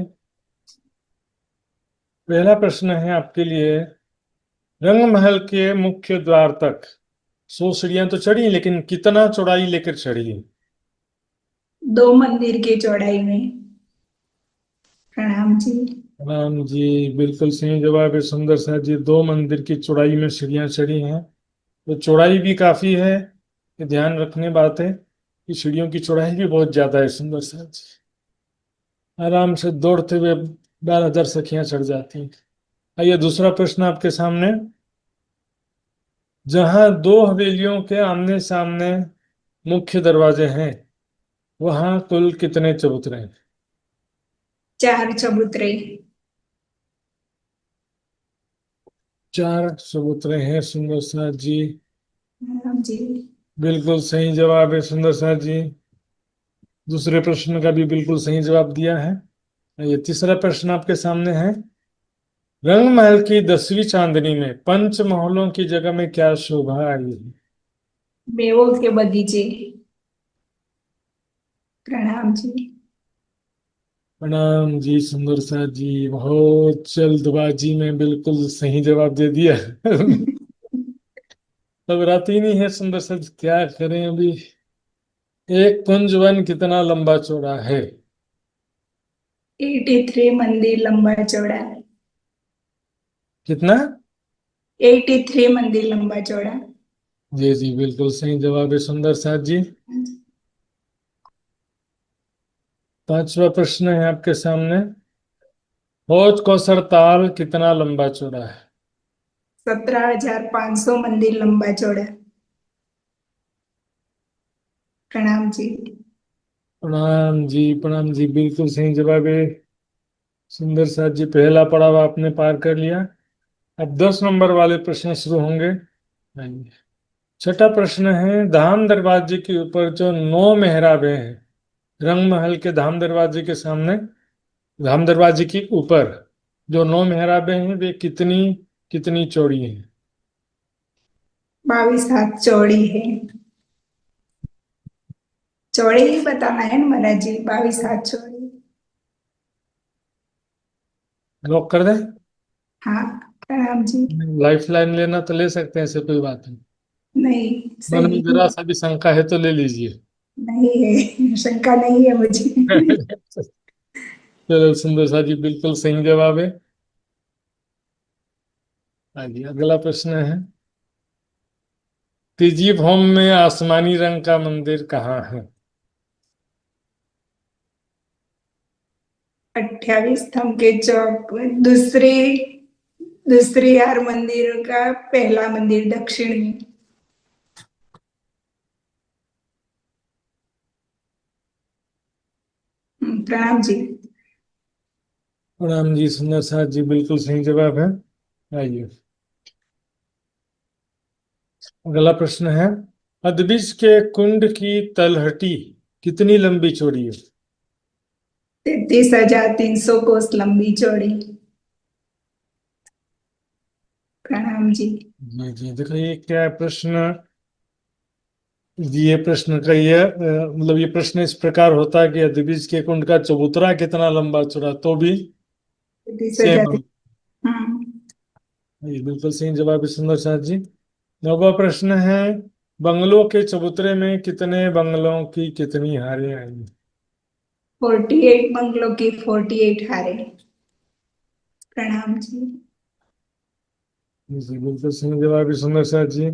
A: पहला प्रश्न है आपके लिए। रंग महल के मुख्य द्वार तक 100 सीढ़ियां तो चढ़ी, लेकिन कितना चौड़ाई लेकर चढ़ी?
F: 2 मंदिर की चौड़ाई में। प्रणाम जी।
A: राम जी, बिल्कुल सही जवाब है सुंदर साहब जी। 2 मंदिर की चौड़ाई में सीढ़ियां चढ़ी हैं, तो चौड़ाई भी काफी है। ये ध्यान रखने बात है कि सीढ़ियों की चौड़ाई भी बहुत ज्यादा है सुंदर साहब जी। आराम से दौड़ते हुए 12,000 सखियां चढ़ जाती हैं। आइए दूसरा प्रश्न आपके सामने। जहां 2 हवेलियों के आमने सामने मुख्य दरवाजे हैं, वहां कुल कितने चबूतरे हैं?
F: 4 चबूतरे।
A: 4 चबूतरे हैं सुंदर साहब जी।
F: प्रणाम जी।
A: बिल्कुल सही जवाब है सुंदर साहब जी। दूसरे प्रश्न का भी बिल्कुल सही जवाब दिया है। ये तीसरा प्रश्न आपके सामने है। रंगमहल की 10वीं चांदनी में पंच महलों की जगह में क्या शोभा आई है?
F: मेवों के बगीचे। प्रणाम जी।
A: प्रणाम जी सुंदर साहब जी, बहुत जल्दबाजी में बिल्कुल सही जवाब दे दिया। अब राती नहीं है सुंदर साहब जी, क्या करें अभी। एक कुंजवन कितना लंबा चौड़ा है?
F: 83 मंदिर लंबा चौड़ा।
A: कितना?
F: 83 मंदिर लंबा चौड़ा।
A: जी जी, बिल्कुल सही जवाब है सुंदर साथ जी। पांचवा प्रश्न है आपके सामने। हौज कौसर ताल कितना लंबा चौड़ा है?
F: 17,500 मंदिर लंबा चौड़ा। प्रणाम जी।
A: प्रणाम जी, बिल्कुल सही जवाब है सुंदर साथ जी। पहला पड़ाव आपने पार कर लिया। अब 10 नंबर वाले प्रश्न शुरू होंगे। आइए। छठा प्रश्न है, धाम दरवाजे के ऊपर जो 9 मेहराबें हैं, रंग महल के धाम दरवाजे के सामने, धाम दरवाजे के ऊपर जो 9 मेहराबें हैं वे कितनी कितनी चौड़ी हैं?
F: 22 हाथ चौड़ी है। चौड़ी ही बताना है ना महाराज जी, 22 हाथ चौड़ी।
A: लॉक कर दें?
F: हाँ प्रणाम जी।
A: लाइफ लाइन लेना तो ले सकते हैं, ऐसे कोई बात नहीं।
F: नहीं
A: मन में
F: सही
A: जरा सा भी शंका है तो ले लीजिए।
F: नहीं है, शंका नहीं है मुझे।
A: चलो सुंदर सा जी, बिल्कुल सही जवाब है। आइए अगला प्रश्न है, तीजी भौम में आसमानी रंग का मंदिर कहाँ है?
F: 28 स्तंभ के चौक, दूसरी दूसरी यार मंदिर का पहला मंदिर दक्षिण में। प्रणाम जी।
A: प्रणाम जी सुंदर साथ जी, बिल्कुल सही जवाब है। आइए अगला प्रश्न है, अदबिज के कुंड की तलहटी कितनी लंबी चौड़ी है?
F: 33,300 कोस लंबी चौड़ी। प्रणाम जी।
A: जी जी, देखिए क्या है प्रश्न। ये प्रश्न का ये मतलब ये प्रश्न इस प्रकार होता है कि अदबिज के कुंड का चबूतरा कितना लंबा चौड़ा, तो भी
F: 33,000।
A: सेम।
F: हम्म।
A: ये बिल्कुल सही जवाब है सुंदर साथ जी। नौवा प्रश्न है, बंगलों के चबूतरे में कितने बंगलों की कितनी हारें आई?
F: 48 बंगलों की 48 हारे। प्रणाम जी।
A: जी बिल्कुल सही जवाब है सुंदर साथ जी।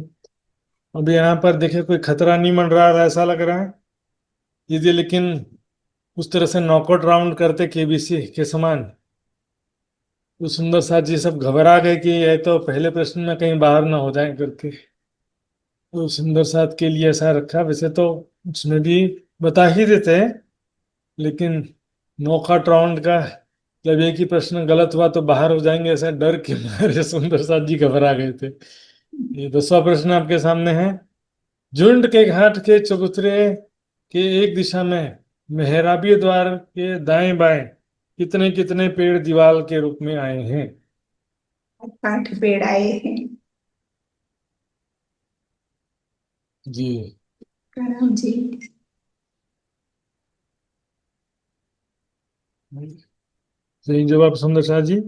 A: अब यहाँ पर देखिए कोई खतरा नहीं मंड रहा है, ऐसा लग रहा है यदि लेकिन उस तरह से नॉकआउट राउंड करते केबीसी के समान, तो सुंदर साथ जी सब घबरा गए कि ये तो पहले प्रश्न में कहीं बाहर ना हो जाए करके। तो सुंदर साथ के लिए ऐसा रखा, वैसे तो उसमें भी बता ही देते हैं, लेकिन नॉकआउट राउंड का जब एक ही प्रश्न गलत हुआ तो बाहर हो जाएंगे ऐसा डर के मारे सुंदर साथ जी घबरा गए थे। ये 10वां प्रश्न आपके सामने है, झुंड के घाट के चबूतरे के एक दिशा में मेहराबी द्वार के दाएं बाएं कितने कितने पेड़ दीवार के रूप में आए हैं?
F: 8 पेड़ आए हैं।
A: जी
F: प्रणाम जी।
A: सही जवाब सुंदर शाह जी,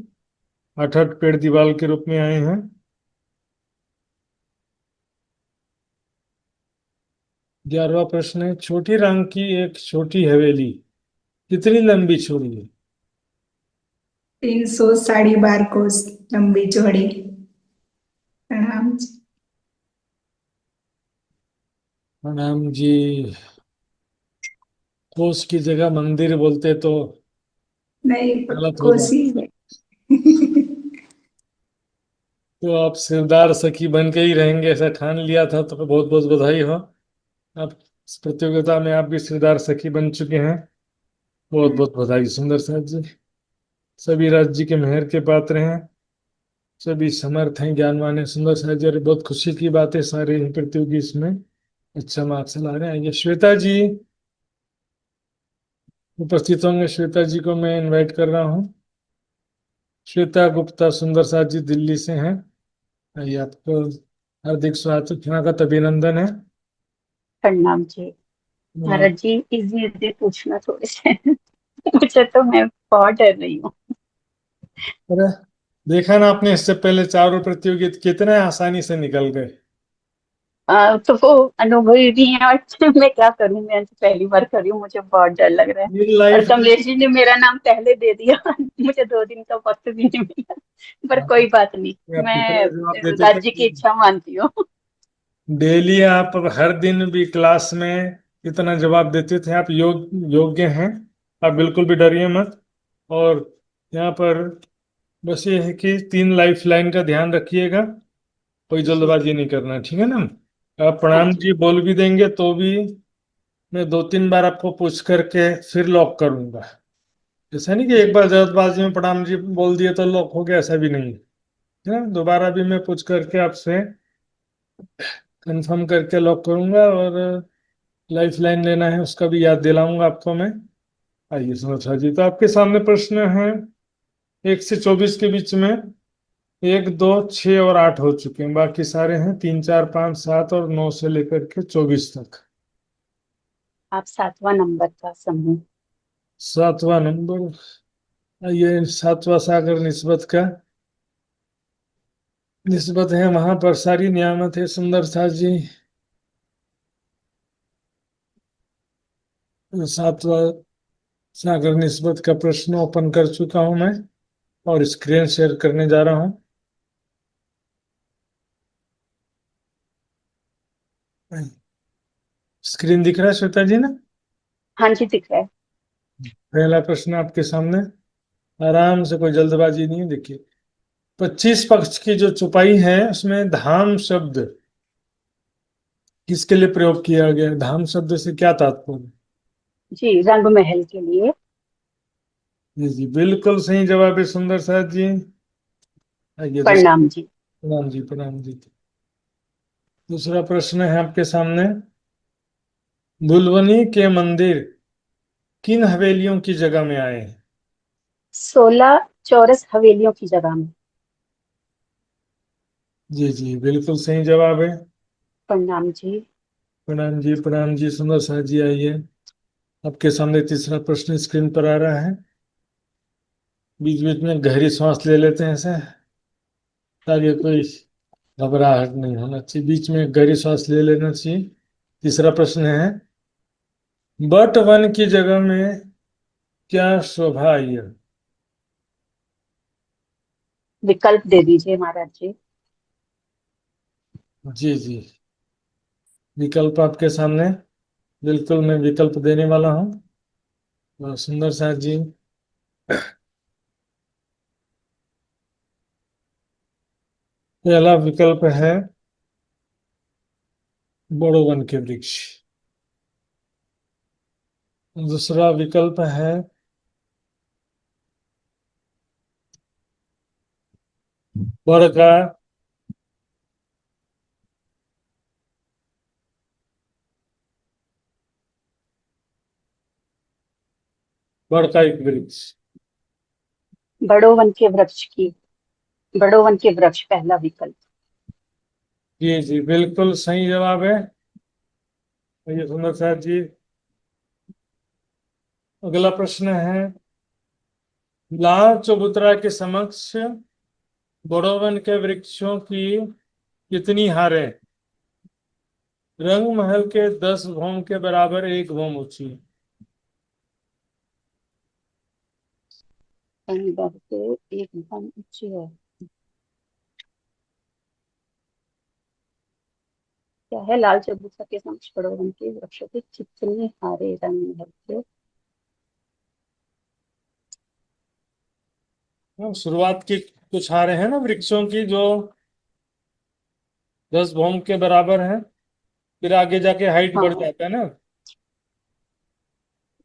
A: 8 पेड़ दीवार के रूप में आए हैं। 11वां प्रश्न है, छोटी रंग की एक छोटी हवेली कितनी लंबी चौड़ी है?
F: 312 कोस लंबी चौड़ी। प्रणाम जी।
A: प्रणाम जी। कोस की जगह मंदिर बोलते तो
F: नहीं
A: गलत हो जाता।
F: कोसी है।
A: तो आप सिरदार सखी बन के ही रहेंगे ऐसा ठान लिया था, तो बहुत बहुत बधाई हो। आप इस प्रतियोगिता में आप भी सिरदार सखी बन चुके हैं, बहुत बहुत बधाई सुंदर साहब जी। सभी राज्य जी के मेहर के पात्र हैं, सभी समर्थ हैं, ज्ञानवान हैं सुंदर साहब जी, और बहुत खुशी की बात है सारे ही प्रतियोगी इसमें अच्छा मार्क्स ला रहे हैं। ये श्वेता जी उपस्थित होंगे, श्वेता जी को मैं इनवाइट कर रहा हूँ। श्वेता गुप्ता सुंदर साहब जी दिल्ली से हैं। ये आपको हार्दिक स्वागत अभिनंदन है।
E: प्रणाम जी
A: अ,
E: महाराज जी, इजी इजी पूछना थोड़े से। मुझे तो मैं बहुत डर रही हूँ।
A: अरे देखा ना आपने, इससे पहले चारों प्रतियोगी कितने आसानी से निकल गए।
E: तो वो अनुभवी भी हैं, और मैं क्या करूँ, मैं तो पहली बार कर रही हूँ, मुझे बहुत डर लग रहा है।
A: ये
E: और
A: लाइफ
E: कमलेश जी ने मेरा नाम पहले दे दिया। मुझे 2 दिन का वक्त भी नहीं मिला, पर कोई बात नहीं,
A: में आप
E: मैं
A: कितना जवाब देते थे।
E: राज्य की इच्छा मानती हूँ।
A: डेली आप हर दिन भी क्लास में इतना जवाब देते थे, आप योग्य हैं। आप बिल्कुल भी डरिए मत। और यहाँ पर बस ये है कि 3 लाइफ लाइन का ध्यान रखिएगा, कोई जल्दबाजी नहीं करना, ठीक है ना। आप
E: हाँ
A: प्रणाम
E: जी।
A: जी बोल भी देंगे तो भी मैं 2-3 बार आपको पूछ करके फिर लॉक करूंगा। ऐसा नहीं कि एक
E: जी
A: बार जल्दबाजी में प्रणाम जी बोल दिए तो लॉक हो गया, ऐसा भी नहीं है ना। दोबारा भी मैं पूछ करके आपसे कंफर्म करके लॉक करूंगा। और लाइफ लाइन लेना है उसका भी याद दिलाऊंगा आपको मैं। आइए सुनोजा जी, तो आपके सामने प्रश्न है 1 से 24 के बीच में। 1, 2, 6 और 8 हो चुके हैं, बाकी सारे हैं 3, 4, 5, 7 और 9 से लेकर के 24 तक।
E: आप 7वां नंबर का समूह।
A: 7वां नंबर। आइए, 7वां सागर निस्बत का निस्बत है, वहां पर सारी नियामत है सुंदर सा जी। 7वां सागर निस्बत का प्रश्न ओपन कर चुका हूं मैं और स्क्रीन शेयर करने जा रहा हूं। स्क्रीन दिख रहा है श्वेता जी ना।
E: हाँ जी, दिख रहा है।
A: पहला प्रश्न आपके सामने, आराम से, कोई जल्दबाजी नहीं है। देखिए, 25 पक्ष की जो चौपाई है उसमें धाम शब्द किसके लिए प्रयोग किया गया है? धाम शब्द से क्या तात्पर्य?
E: जी, रंग महल के लिए।
A: जी जी, बिल्कुल सही जवाब है सुंदर साथ जी। आइए दूसरा।
E: प्रणाम जी।
A: प्रणाम जी, प्रणाम जी। दूसरा प्रश्न है आपके सामने, दुल्वनी के मंदिर किन हवेलियों की जगह में आए हैं?
E: 16 चौरस हवेलियों की जगह में।
A: जी जी, बिल्कुल सही जवाब है।
E: प्रणाम जी।
A: प्रणाम जी, प्रणाम जी, सुंदर साथ जी। आइए, आपके सामने तीसरा प्रश्न स्क्रीन पर आ रहा है। बीच बीच में गहरी सांस ले लेते हैं ऐसे, ताकि कोई घबराहट नहीं होना चाहिए, बीच में गहरी सांस ले लेना चाहिए। तीसरा प्रश्न है, बट वन की जगह में क्या शोभा आई है?
E: विकल्प दे दीजिए महाराज जी।
A: जी जी, विकल्प आपके सामने, बिल्कुल मैं विकल्प देने वाला हूँ। और सुंदर साथ जी, पहला विकल्प है बड़ो वन के वृक्ष। दूसरा विकल्प है बड़ का बड़ का एक वृक्ष।
E: बड़ो वन के वृक्ष की, बड़ो वन के वृक्ष पहला विकल्प।
A: जी जी, बिल्कुल सही जवाब है। ये सुंदर साथ जी, अगला प्रश्न है, लाल चबूतरा के समक्ष बड़ो वन के वृक्षों की कितनी हारें रंग महल के 10 भौम के बराबर 1 भौम ऊंची है?
E: बढ़ते एक भवन ऊंची है। क्या है? लाल चबूतरा के समक्ष बड़ो वन के वृक्षों के कितने हारे रंग महल के।
A: शुरुआत की कुछ हारें हैं ना वृक्षों की, जो 10 भौम के बराबर है, फिर आगे जाके हाइट बढ़
E: हाँ,
A: जाता है ना।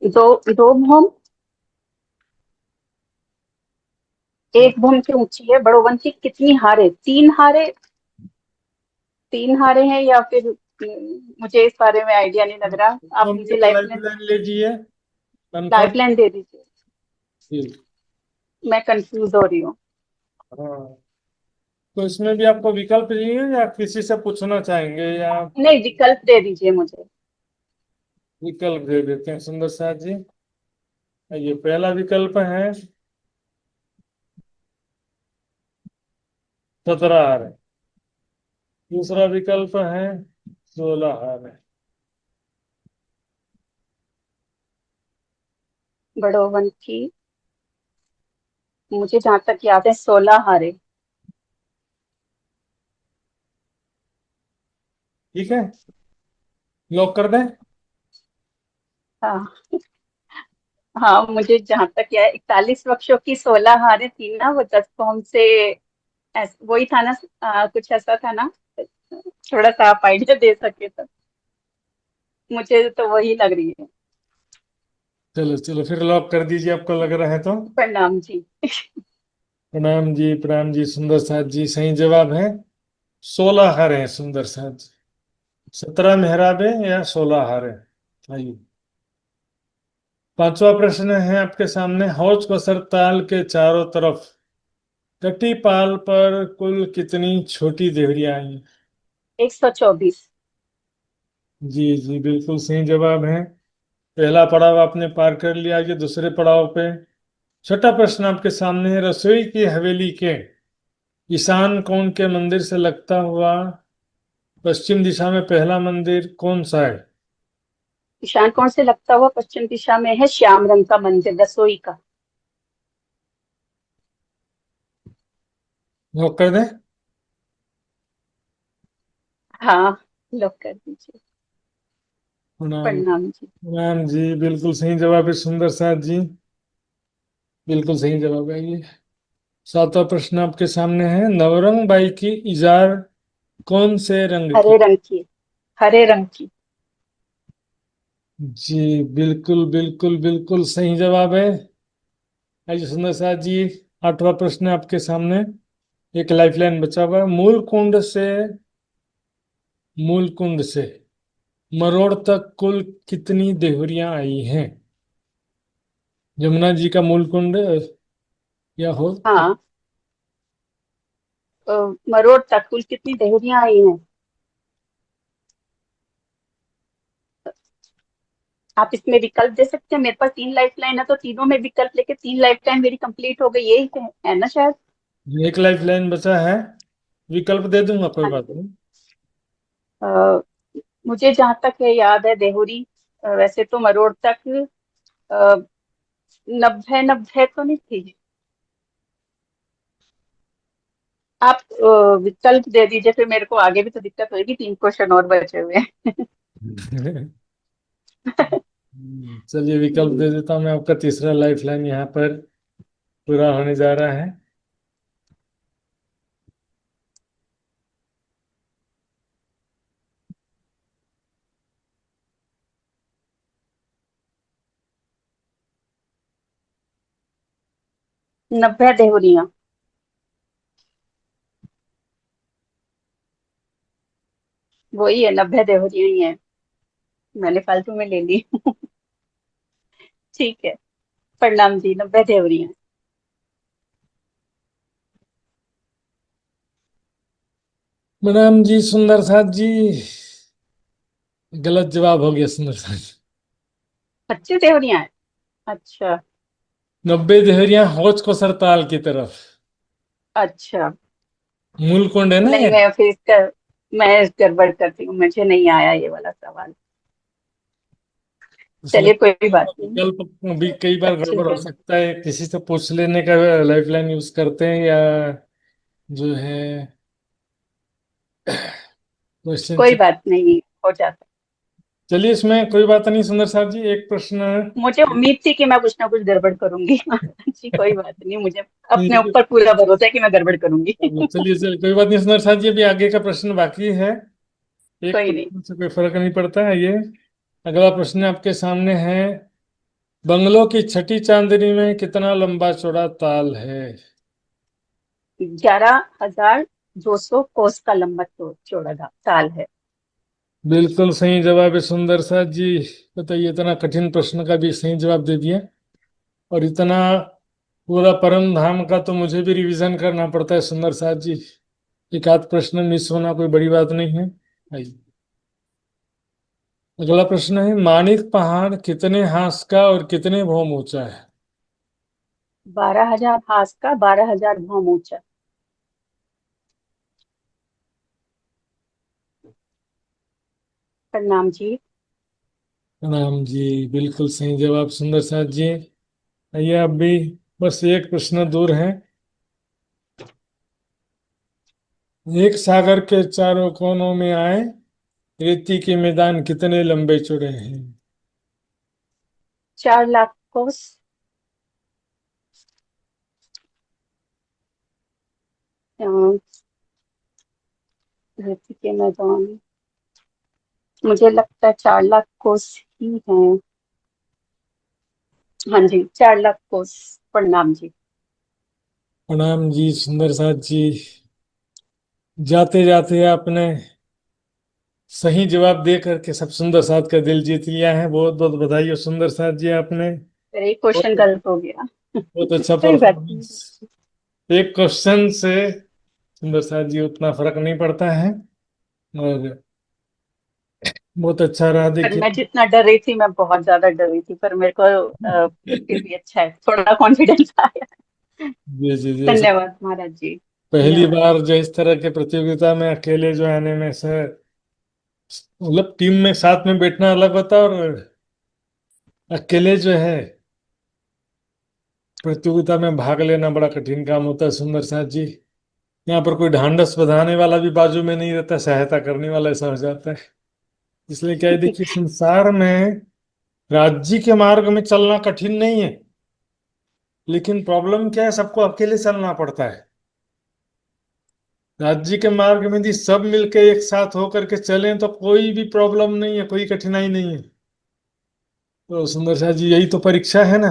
E: दो दो भवन, एक भवन की ऊंची है। बड़ो वन की कितनी हारे? 3 हारे। 3 हारे हैं या फिर मुझे इस बारे में आइडिया नहीं लग रहा। आप
A: तो
E: मुझे
A: लाइफ लाइन लीजिए,
E: लाइफ
A: कंफर्म।
E: लाइन दे दीजिए। मैं कंफ्यूज हो रही हूँ।
A: हाँ, तो इसमें भी आपको विकल्प चाहिए या किसी से पूछना चाहेंगे, या
E: नहीं, विकल्प दे दीजिए मुझे।
A: विकल्प दे देते हैं सुंदर साथ जी। ये पहला विकल्प है 17 हार। दूसरा विकल्प है 16 हार।
E: बड़ो वन की, मुझे जहां तक याद है 16 हारे।
A: ठीक है, लॉक कर दें?
E: हाँ हाँ, मुझे जहां तक याद 41 वृक्षों की 16 हारें थी ना, वो 10 फॉर्म से वही था ना, कुछ ऐसा था ना, थोड़ा सा आप आइडिया दे सके तो। मुझे तो वही लग रही है।
A: चलो चलो, फिर लॉक कर दीजिए, आपको लग रहा है तो।
E: प्रणाम जी।
A: प्रणाम जी, प्रणाम जी, सुंदर साथ जी, सही जवाब है। 16 हारे हैं सुंदर साथ जी। 17 मेहराबे या 16 हारे। आइए, पांचवा प्रश्न है आपके सामने। हौज बसर ताल के चारों तरफ कटी पाल पर कुल कितनी छोटी देहरियां आई?
E: 124।
A: जी जी, बिल्कुल सही जवाब है। पहला पड़ाव आपने पार कर लिया। आगे दूसरे पड़ाव पे छठा प्रश्न आपके सामने है। रसोई की हवेली के ईशान कोण के मंदिर से लगता हुआ पश्चिम दिशा में पहला मंदिर कौन सा है?
E: ईशान कोण से लगता हुआ पश्चिम दिशा में है श्याम रंग का मंदिर, रसोई का।
A: लॉक कर दें?
E: हाँ, लॉक कर दीजिए।
A: प्रणाम।
E: प्रणाम जी।
A: प्रणाम जी, बिल्कुल सही जवाब है सुंदर साथ जी, बिल्कुल सही जवाब है ये। सातवां प्रश्न आपके सामने है। नवरंग बाई की इजार कौन से रंग की?
E: हरे रंग की। हरे रंग की।
A: जी, बिल्कुल बिल्कुल बिल्कुल सही जवाब है। आइए सुंदर साथ जी, आठवां प्रश्न आपके सामने। एक लाइफलाइन बचा हुआ है। मूल कुंड से मरोड़ तक कुल कितनी देहरियां आई हैं? यमुना जी का मूल कुंड या हो।
E: हाँ, मरोड़ तक कुल कितनी देहरियां आई हैं? आप इसमें विकल्प दे सकते हैं? मेरे पास 3 लाइफ लाइन है, तो तीनों में विकल्प लेके 3 लाइफ लाइन मेरी कंप्लीट हो गई, यही है ना शायद।
A: एक लाइफलाइन बचा है, विकल्प दे दूंगा, कोई
E: हाँ
A: बात
E: जी।
A: नहीं।
E: अ, मुझे जहां तक है याद है देहुरी, वैसे तो मरोड़ तक 90 90 तो नहीं थी। आप विकल्प दे दीजिए, फिर मेरे को आगे भी तो दिक्कत होगी, 3 क्वेश्चन और बचे हुए हैं।
A: चलिए, विकल्प दे देता हूँ मैं। आपका तीसरा लाइफलाइन यहाँ पर पूरा होने जा रहा है।
E: नब्बे देहुरियां। वही है, 90 देहुरियां ही है। मैंने फालतू में ले ली। ठीक है। प्रणाम जी, 90 देहुरियां।
A: प्रणाम जी सुंदर साथ जी, गलत जवाब हो गया सुंदर साथ जी।
E: 25 देहुरियां है। अच्छा।
A: 90 देहरियां हौज को सरताल की तरफ।
E: अच्छा।
A: मूल कुंड है ना
E: नहीं,
A: ये।
E: मैं गड़बड़ करती हूँ, मुझे नहीं आया ये वाला सवाल।
A: उसमें
E: चलिए, कोई बात नहीं।
A: विकल्प भी कई बार
E: अच्छे
A: गड़बड़ हो
E: से।
A: सकता है, किसी से पूछ लेने का लाइफलाइन यूज करते हैं, या जो है क्वेश्चन।
E: कोई बात नहीं, हो जाता।
A: चलिए, इसमें कोई बात नहीं सुंदर साहब जी, एक प्रश्न।
E: मुझे उम्मीद थी कि मैं कुछ ना कुछ गड़बड़ करूंगी। जी, कोई बात नहीं, मुझे अपने
A: चलिए
E: ऊपर पूरा भरोसा है कि मैं गड़बड़ करूंगी।
A: चलिए, कोई बात नहीं सुंदर साहब जी, अभी आगे का प्रश्न बाकी है। एक
E: कोई नहीं।
A: प्रश्न से कोई फर्क नहीं पड़ता है ये। अगला प्रश्न आपके सामने है। बंगलों की छठी चांदनी में कितना लंबा चौड़ा ताल है?
E: 11,200 कोस का लंबा चौड़ा ताल है।
A: बिल्कुल सही जवाब है सुंदर साहब जी। बताइए, इतना कठिन प्रश्न का भी सही जवाब दे दिए। और इतना पूरा परम धाम का तो मुझे भी रिवीजन करना पड़ता है सुंदर साहब जी। एक आध प्रश्न मिस होना कोई बड़ी बात नहीं है। आइए, अगला प्रश्न है। माणिक पहाड़ कितने हाथ का और कितने भौम ऊंचा है?
E: 12,000 हाथ का, 12,000 भौम ऊंचा। प्रणाम जी।
A: प्रणाम जी, बिल्कुल सही जवाब सुंदर साहब जी। आइए, अब भी बस एक प्रश्न दूर है। एक सागर के चारों कोनों में आए रेती के मैदान कितने लंबे चौड़े हैं?
E: 4 लाख कोस। अ, रेती के मैदान, मुझे लगता है 4 लाख कोस ही है। हाँ जी, 4 लाख कोस। प्रणाम जी।
A: प्रणाम जी सुंदर साथ जी। जाते जाते आपने सही जवाब दे करके सब सुंदर साथ का दिल जीत लिया है। बहुत बहुत बधाई हो सुंदर साथ जी, आपने
E: मेरा एक क्वेश्चन
A: बहुत
E: गलत हो गया।
A: बहुत अच्छा
E: कोई बात
A: परफॉर्मेंस।
E: नहीं।
A: एक क्वेश्चन से सुंदर साथ जी उतना फर्क नहीं पड़ता है, और बहुत अच्छा रहा
E: पर
A: देखिए।
E: मैं जितना डर रही थी, मैं बहुत ज्यादा डर रही थी, पर मेरे को फिर भी अच्छा है, थोड़ा कॉन्फिडेंस आया।
A: जी जी जी।
E: धन्यवाद महाराज जी।
A: पहली
E: धन्यवाद।
A: बार जो इस तरह के प्रतियोगिता में अकेले जो आने में से, मतलब टीम में साथ में बैठना अलग होता है, और अकेले जो है प्रतियोगिता में भाग लेना बड़ा कठिन काम होता है सुंदर साथ जी। यहाँ पर कोई ढांढस बंधाने वाला भी बाजू में नहीं रहता, सहायता करने वाला ऐसा हो जाता है। इसलिए क्या है, देखिए संसार में राज्य के मार्ग में चलना कठिन नहीं है, लेकिन प्रॉब्लम क्या है, सबको अकेले चलना पड़ता है। राज्य के मार्ग में यदि सब मिलके एक साथ होकर के चलें तो कोई भी प्रॉब्लम नहीं है, कोई कठिनाई नहीं है। तो सुंदर साथ जी, यही तो परीक्षा है ना।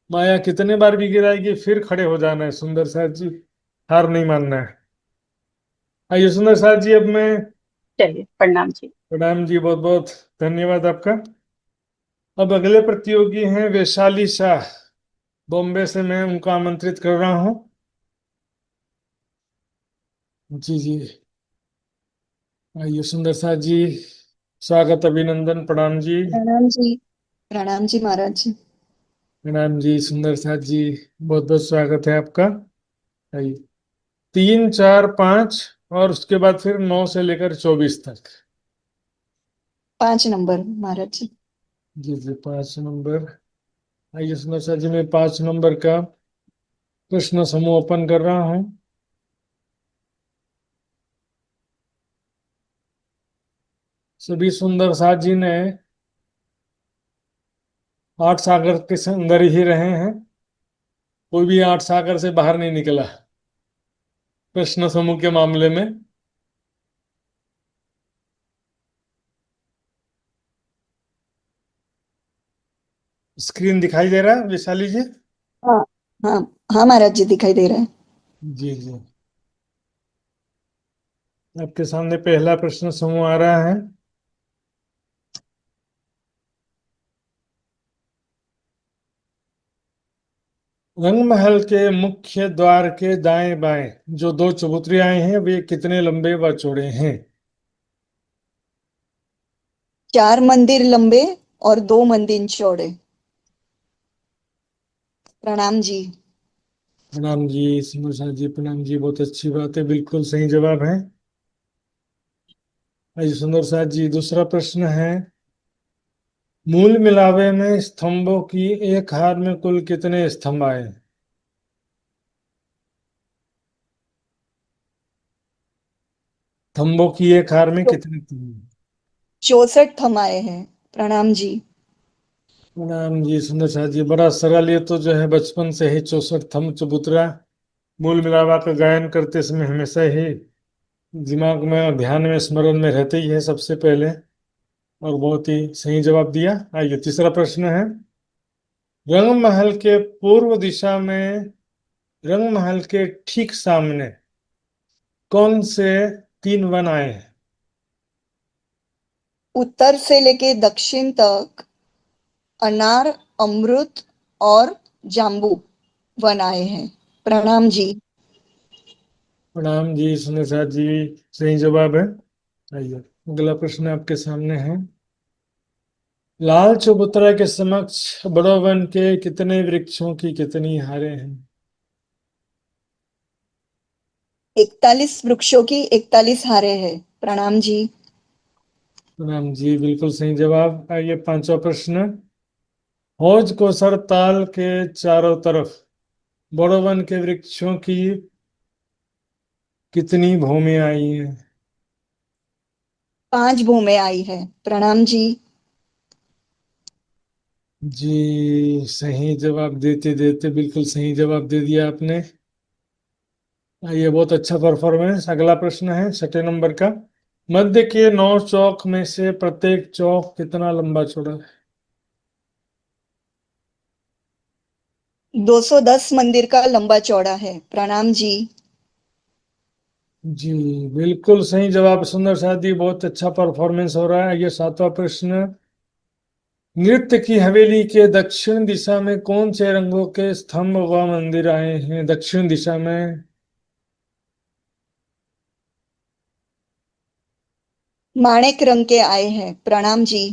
A: माया कितने बार भी गिराएगी, फिर खड़े हो जाना है सुंदर साथ जी, हार नहीं मानना है। आइए सुंदर साथ जी, अब मैं,
E: चलिए, प्रणाम जी।
A: प्रणाम जी, बहुत बहुत धन्यवाद आपका। अब अगले प्रतियोगी हैं वैशाली शाह, बॉम्बे से मैं उनको आमंत्रित कर रहा हूँ। जी जी, आइए सुंदर साथ जी, स्वागत, अभिनंदन, प्रणाम जी।
H: प्रणाम जी महाराज जी।
A: प्रणाम जी सुंदर साथ जी, बहुत बहुत स्वागत है आपका। आइए, 3, 4, 5, और उसके बाद फिर 9 से लेकर 24 तक।
H: 5 नंबर महाराज जी।
A: जी जी, 5 नंबर। आइए सुंदर साथ जी, मैं 5 नंबर का प्रश्न समूह ओपन कर रहा हूँ। सभी सुंदर साथ जी ने 8 सागर के अंदर ही रहे हैं, कोई भी 8 सागर से बाहर नहीं निकला प्रश्न समूह के मामले में। स्क्रीन दिखाई दे रहा है वैशाली जी?
H: हाँ हाँ हाँ महाराज जी, दिखाई दे रहा है।
A: जी जी, आपके सामने पहला प्रश्न समूह आ रहा है। रंग महल के मुख्य द्वार के दाएं बाएं जो 2 चबूतरियां हैं, वे कितने लंबे व चौड़े हैं?
H: 4 मंदिर लंबे और 2 मंदिर चौड़े। प्रणाम जी।
A: प्रणाम जी सिमरसा जी, प्रणाम जी, बहुत अच्छी बात है, बिल्कुल सही जवाब है। आइए सुंदर साथ जी, दूसरा प्रश्न है, मूल मिलावे में स्तंभों की एक हार में कुल कितने स्तंभ आए? स्तंभों की एक हार में कितने स्तंभ?
H: 64 थमाए हैं। प्रणाम जी।
A: प्रणाम जी सुंदर साथ जी, बड़ा सरल, ये तो जो है बचपन से ही 64 थंब चबूतरा मूल मिलावा का गायन करते समय हमेशा ही दिमाग में और ध्यान में स्मरण में रहते ही है सबसे पहले, और बहुत ही सही जवाब दिया। आइए तीसरा प्रश्न है, रंग महल के पूर्व दिशा में, रंग महल के ठीक सामने कौन से 3 वन आए हैं?
H: उत्तर से लेके दक्षिण तक अनार, अमृत और जाम्बू वन आए हैं। प्रणाम जी।
A: प्रणाम जी सुंदर साथ जी, सही जवाब है। आइए अगला प्रश्न आपके सामने है, लाल चबूतरा के समक्ष बड़ो वन के कितने वृक्षों की कितनी हारें हैं?
H: 41 वृक्षों की 41 हारें हैं। प्रणाम जी।
A: प्रणाम जी, बिल्कुल सही जवाब। आइए पांचवा प्रश्न, हौज कोसर ताल के चारों तरफ बड़ो वन के वृक्षों की कितनी भूमि आई है?
H: 5 भूमें आई है। प्रणाम जी।
A: जी सही जवाब देते देते बिल्कुल सही जवाब दे दिया आपने। ये बहुत अच्छा परफॉर्मेंस। अगला प्रश्न है 6 नंबर का। मध्य के 9 चौक में से प्रत्येक चौक कितना लंबा चौड़ा है?
H: 210 मंदिर का लंबा चौड़ा है। प्रणाम जी।
A: जी बिल्कुल सही जवाब सुंदर साथी, बहुत अच्छा परफॉर्मेंस हो रहा है। ये 7वां प्रश्न। नृत्य की हवेली के दक्षिण दिशा में कौन से रंगों के स्तंभ व मंदिर आए हैं? दक्षिण दिशा में
H: माणिक रंग के आए हैं। प्रणाम जी।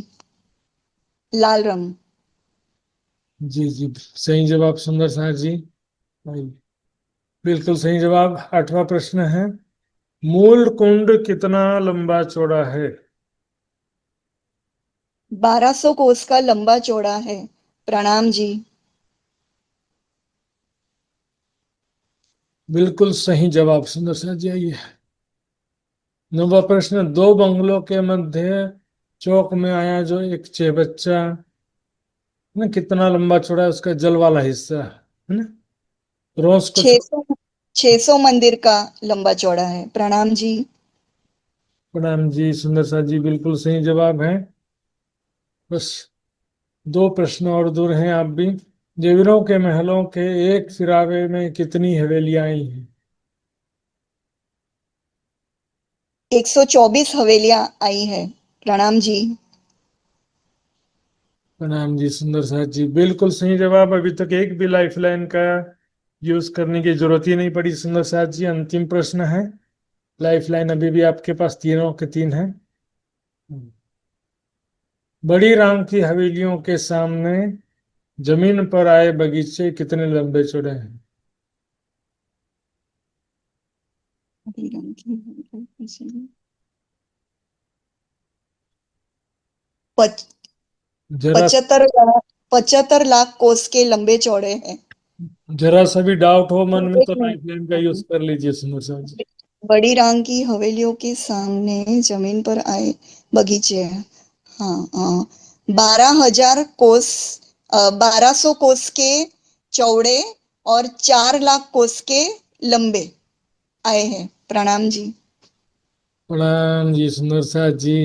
H: लाल रंग।
A: जी जी सही जवाब सुंदर साथ जी। बिल्कुल सही जवाब। 8वां प्रश्न है। मूल कुंड कितना लंबा चौड़ा है?
H: 1200 कोस का लंबा चौड़ा है। प्रणाम जी।
A: बिल्कुल सही जवाब सुंदर साथ जी। आइए 9वां प्रश्न। दो बंगलों के मध्य चौक में आया जो एक चेबच्चा ना, कितना लंबा चौड़ा है उसका जल वाला हिस्सा, है ना? रोज को
H: 600 600 मंदिर का लंबा चौड़ा है। प्रणाम जी।
A: प्रणाम जी सुंदर साथ जी, बिल्कुल सही जवाब है। बस 2 प्रश्न और दूर हैं आप भी। देवरों के महलों के एक सिरावे में कितनी हवेलियां आई हैं?
H: 124 हवेलियां आई है। प्रणाम जी।
A: प्रणाम जी सुंदर साथ जी, बिल्कुल सही जवाब। अभी तक एक भी लाइफलाइन का यूज करने की जरूरत ही नहीं पड़ी सुंदर साथ जी। अंतिम प्रश्न है। लाइफलाइन अभी भी आपके पास तीनों के तीन है। बड़ी राम की हवेलियों के सामने जमीन पर आए बगीचे कितने लंबे चौड़े हैं?
H: पच-
A: जरा
H: 75 लाख कोस के लंबे चौड़े हैं।
A: जरा सा भी डाउट हो मन में
H: एक
A: तो लाइफलाइन का यूज
H: मिनट।
A: कर लीजिए सुंदर साथ जी।
H: बड़ी राम की हवेलियों के सामने जमीन पर आए बगीचे हैं। हाँ हाँ। 12,000 कोस, 1200 कोस के चौड़े और 4 लाख कोस के लंबे आए हैं। प्रणाम जी।
A: प्रणाम जी सुंदर साथ जी,